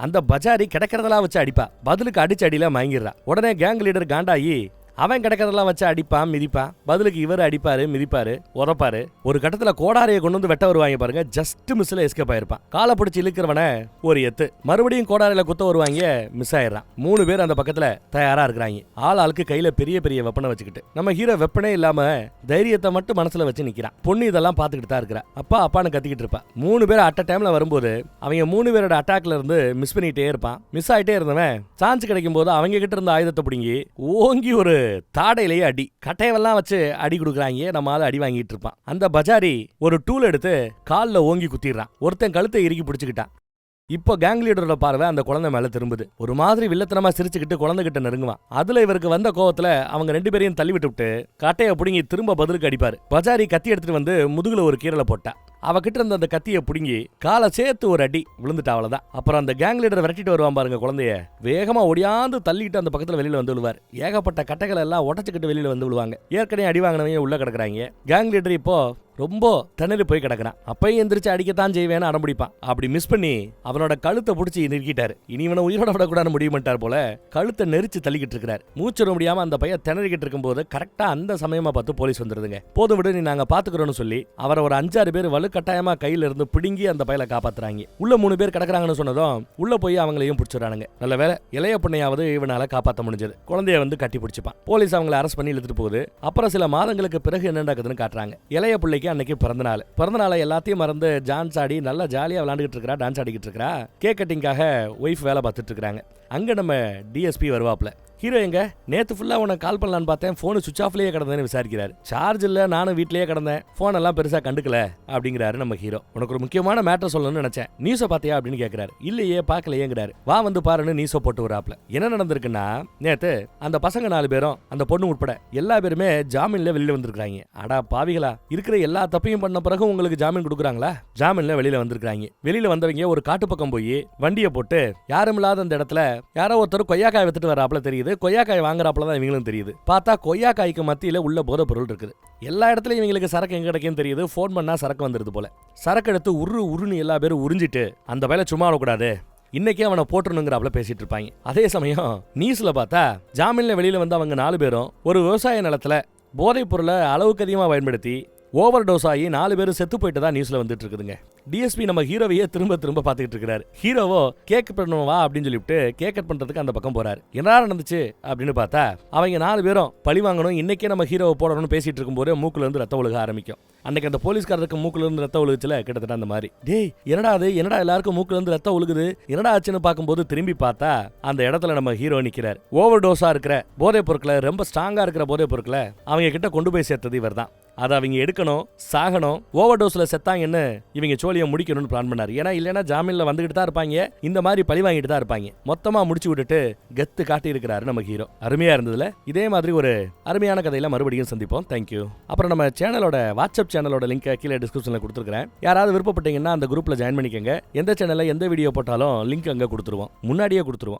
அந்த பஜாரி கிடைக்கிறதெல்லாம் வச்சு அடிப்பா. பதிலுக்கு அடிச்சு அடியில மயங்கிடுறா. உடனே கேங் லீடர் காண்டாயி அவன் கிடைக்கிறதெல்லாம் வச்சு அடிப்பான் மிதிப்பான். பதிலுக்கு இவர் அடிப்பாரு மிதிப்பாரு உதப்பாரு. ஒரு கட்டத்துல கோடாரியை கொண்டு வந்து வெட்ட வருவாங்க பாருங்க. ஜஸ்ட் மிஸ்ல எஸ்கேப் ஆயிருப்பான். காலை பிடிச்சி இழுக்கிறவன ஒரு எத்து, மறுபடியும் கோடாரியில குத்த வருவாங்க, மிஸ் ஆயிடுறான். 3 பேர் அந்த பக்கத்துல தயாரா இருக்கிறாங்க. ஆளுக்கு கையில பெரிய பெரிய வெப்பனை வச்சுக்கிட்டு. நம்ம ஹீரோ வெப்பனே இல்லாம தைரியத்தை மட்டும் மனசுல வச்சு நிக்கிறான். பொண்ணு இதெல்லாம் பாத்துக்கிட்டு தான் இருக்கிறா. அப்பான்னு கத்திக்கிட்டு இருப்பா. 3 பேர் அட் டைம்ல வரும்போது அவங்க 3 பேரோட அட்டாக்ல இருந்து மிஸ் பண்ணிட்டே இருப்பான். மிஸ் ஆயிட்டே இருந்தவன் சான்ஸ் கிடைக்கும் போது அவங்க கிட்ட இருந்த ஆயுதத்தை பிடிங்கி ஓங்கி ஒரு தாடையிலேயே அடி, கட்டையெல்லாம் வச்சு அடி கொடுக்குறாங்க. நம்மளால அடி வாங்கிட்டு இருப்பான். அந்த பஜாரி ஒரு டூல் எடுத்து காலில் ஓங்கி குத்திடுறான். ஒருத்தன் கழுத்தை இறுக்கி பிடிச்சுக்கிட்டான். இப்போ கேங் லீடரோட பார்வை அந்த குழந்தை மேல திரும்புது. ஒரு மாதிரி வில்லத்தனமா சிரிச்சுக்கிட்டு குழந்தைகிட்ட நெருங்குவான். அதுல இவருக்கு வந்த கோவத்துல அவங்க 2 பேரையும் தள்ளி விட்டு கட்டையை புடுங்கி திரும்ப பதிலுக்கு அடிப்பாரு. பஜாரி கத்தி எடுத்துட்டு வந்து முதுகுல ஒரு கீரலை போட்டா. அவகிட்ட இருந்த அந்த கத்தியை புடுங்கி காலை சேர்த்து ஒரு அடி விழுந்துட்டா. அவ்வளவுதான். அப்புறம் அந்த கேங் லீடர் விரட்டிட்டு வருவான் பாருங்க. குழந்தைய வேகமா ஒடியாந்து தள்ளிட்டு அந்த பக்கத்துல வெளியில வந்து விழுவார். ஏகப்பட்ட கட்டைகள் எல்லாம் உடச்சுக்கிட்டு வெளியில வந்து விழுவாங்க. ஏற்கனவே அடி வாங்கினவங்க உள்ள கிடக்குறாங்க. கேங் லீடர் இப்போ ரொம்ப திணறி போய் கிடக்குறான். அப்பயும் எந்திரிச்சு அடிக்கத்தான் செய்வேன்னு அடம்பிடிப்பான். அப்படி மிஸ் பண்ணி அவனோட கழுத்தை பிடிச்சி நிறுத்திட்டாரு. இனி இவனை உயிரோட விடக்கூடாது முடிவு பண்ணிட்டார் போல. கழுத்தை நெரிச்சு தள்ளிக்கிட்டு இருக்கிறார். மூச்சு விட முடியாம அந்த பையன் திணறிக்கிட்டு இருக்கும்போது கரெக்டா அந்த சமயமா பார்த்து போலீஸ் வந்துருதுங்க. போதும் விடு, நீ நாங்க பாத்துக்கிறோம்னு சொல்லி அவரை ஒரு 5-6 பேர் வலுக்கட்டாயமா கையில இருந்து பிடுங்கி அந்த பையலை காப்பாத்துறாங்க. உள்ள 3 பேர் கிடக்குறாங்கன்னு சொன்னதும் உள்ள போய் அவங்களையும் பிடிச்சிடறானுங்க. நல்ல வேலை இளைய பொண்ணையாவது இவனால காப்பாற்ற முடிஞ்சது. குழந்தைய வந்து கட்டி பிடிச்சிப்பான். போலீஸ் அவங்களை அரெஸ்ட் பண்ணி இழுத்துட்டு போகுது. அப்புறம் சில மாதங்களுக்கு பிறகு என்ன நடக்குதுன்னு காட்டுறாங்க. இளைய பிள்ளைக்கு அன்னைக்கு பிறந்தநாள் எல்லாத்தையும் மறந்து டான்ஸ் ஆடி நல்லா ஜாலியா விளையாண்டுகிட்டு இருக்கா, டான்ஸ் ஆடிக்கிட்டு இருக்கா. கேக் கட்டிங்காக ஒய்ஃப் வேலை பார்த்துட்டு இருக்காங்க. அங்க நம்ம டிஎஸ்பி வருவாப்ல. ஹீரோ எங்க நேத்து ஃபுல்லா உனக்கு கால் பண்ணலான்னு பார்த்தேன், போன் சுவிச் ஆஃப்லயே கிடந்தேன்னு விசாரிக்கிறாரு. சார்ஜ் இல்ல, நானும் வீட்லயே கிடந்தேன், போன் எல்லாம் பெருசா கண்டுக்கல அப்படிங்கிறாரு நம்ம ஹீரோ. உனக்கு ஒரு முக்கியமான மேட்டர் சொல்லணும்னு நினைச்சேன், நியூஸை பாத்தியா அப்படின்னு கேட்கிறாரு. இல்லையே பார்க்கலையேங்கிறாரு. வா வந்து பாருன்னு நியூஸை போட்டு வராப்ல. என்ன நடந்திருக்குன்னா, நேத்து அந்த பசங்க 4 பேரும் அந்த பொண்ணு உட்பட எல்லா பேருமே ஜாமீன்ல வெளியில வந்திருக்காங்க. அடா பாவிகளா, இருக்கிற எல்லா தப்பையும் பண்ண பிறகு உங்களுக்கு ஜாமீன் கொடுக்குறாங்களா? ஜாமீன்ல வெளியில வந்திருக்காங்க. வெளியில வந்தவங்க ஒரு காட்டு பக்கம் போய் வண்டியை போட்டு யாரும் இல்லாத அந்த இடத்துல யாரோ ஒருத்தர் கொய்யாக்காய் வித்துட்டு வராப்ல தெரியுது. கொய்யாக்காய் வாங்குறாப்ல தான் இவங்களும் தெரியுது. பார்த்தா கொய்யாக்காய்க்கு மத்தியில உள்ள போதை பொருள் இருக்குது. எல்லா இடத்துலயும் இவங்களுக்கு சரக்கு எங்க கிடைக்கும் தெரியுது. போன் பண்ணா சரக்கு வந்துருது போல. சரக்கு எடுத்து உருன்னு எல்லா பேரும் உறிஞ்சிட்டு அந்த வேலை சும்மா வரக்கூடாது, இன்னைக்கே அவனை போட்டுருணுங்கிறாப்ல பேசிட்டு இருப்பாங்க. அதே சமயம் நியூஸ்ல பார்த்தா ஜாமீன்ல வெளியில வந்து அவங்க 4 பேரும் ஒரு விவசாய நிலத்துல போதைப் பொருளை அளவுக்கு அதிகமா பயன்படுத்தி ஓவர் டோஸ் ஆகி 4 பேரும் செத்து போயிட்டு தான் நியூஸ்ல வந்துட்டு இருக்குதுங்க. டிஎஸ்பி நம்ம ஹீரோவையே திரும்ப பார்த்துக்கிட்டு இருக்காரு. ஹீரோவோ கேக் பண்ணுவா அப்படின்னு சொல்லிவிட்டு கேக் கட் பண்றதுக்கு அந்த பக்கம் போறாரு. என்ன நடந்துச்சு அப்படின்னு பார்த்தா அவங்க 4 பேரும் பழி வாங்கணும், இன்னைக்கே நம்ம ஹீரோவை போடணும்னு பேசிட்டு இருக்கும்போது மூக்குல இருந்து ரத்தம் ஒழுக ஆரம்பிக்கும். அன்னைக்கு அந்த போலீஸ்காரருக்கு மூக்குல இருந்து ரத்தம் ஒழுகுச்சுல, கிட்டத்தட்ட அந்த மாதிரி. டேய் என்னடா அது, என்னடா எல்லாருக்கும் மூக்குல இருந்து ரத்தம் ஒழுகுது, என்னடா ஆச்சுன்னு பார்க்கும்போது திரும்பி பார்த்தா அந்த இடத்துல நம்ம ஹீரோ நிக்கிறார். ஓவர் டோஸா இருக்கிற போதைப் பொருட்களை, ரொம்ப ஸ்ட்ராங்கா இருக்கிற போதைப் பொருட்களை அவங்க கிட்ட கொண்டு போய் சேர்த்தது இவர் தான். அதை அவங்க எடுக்கணும், சாகணும், ஓவர் டோஸ்ல செத்தாங்கன்னு இவங்க சோழியை முடிக்கணும்னு பிளான் பண்ணாரு. ஏன்னா இல்லைன்னா ஜாமீன்ல வந்துகிட்டு தான் இருப்பாங்க, இந்த மாதிரி பழி வாங்கிட்டு தான் இருப்பாங்க. மொத்தமா முடிச்சு விட்டுட்டு கெத்து காட்டி இருக்கிறாரு நம்ம ஹீரோ. அருமையா இருந்ததுல. இதே மாதிரி ஒரு அருமையான கதையில மறுபடியும் சந்திப்போம். தேங்க்யூ. அப்புறம் நம்ம சேனலோட வாட்ஸ்அப் சேனலோட லிங்க் கீழே டிஸ்கிரிப்ஷன்ல கொடுத்துருக்கேன். யாராவது விருப்பப்பட்டீங்கன்னா அந்த குரூப்ல ஜாயின் பண்ணிக்கங்க. எந்த சேனல்ல எந்த வீடியோ போட்டாலும் லிங்க் அங்க கொடுத்துருவோம், முன்னாடியே கொடுத்துருவோம்.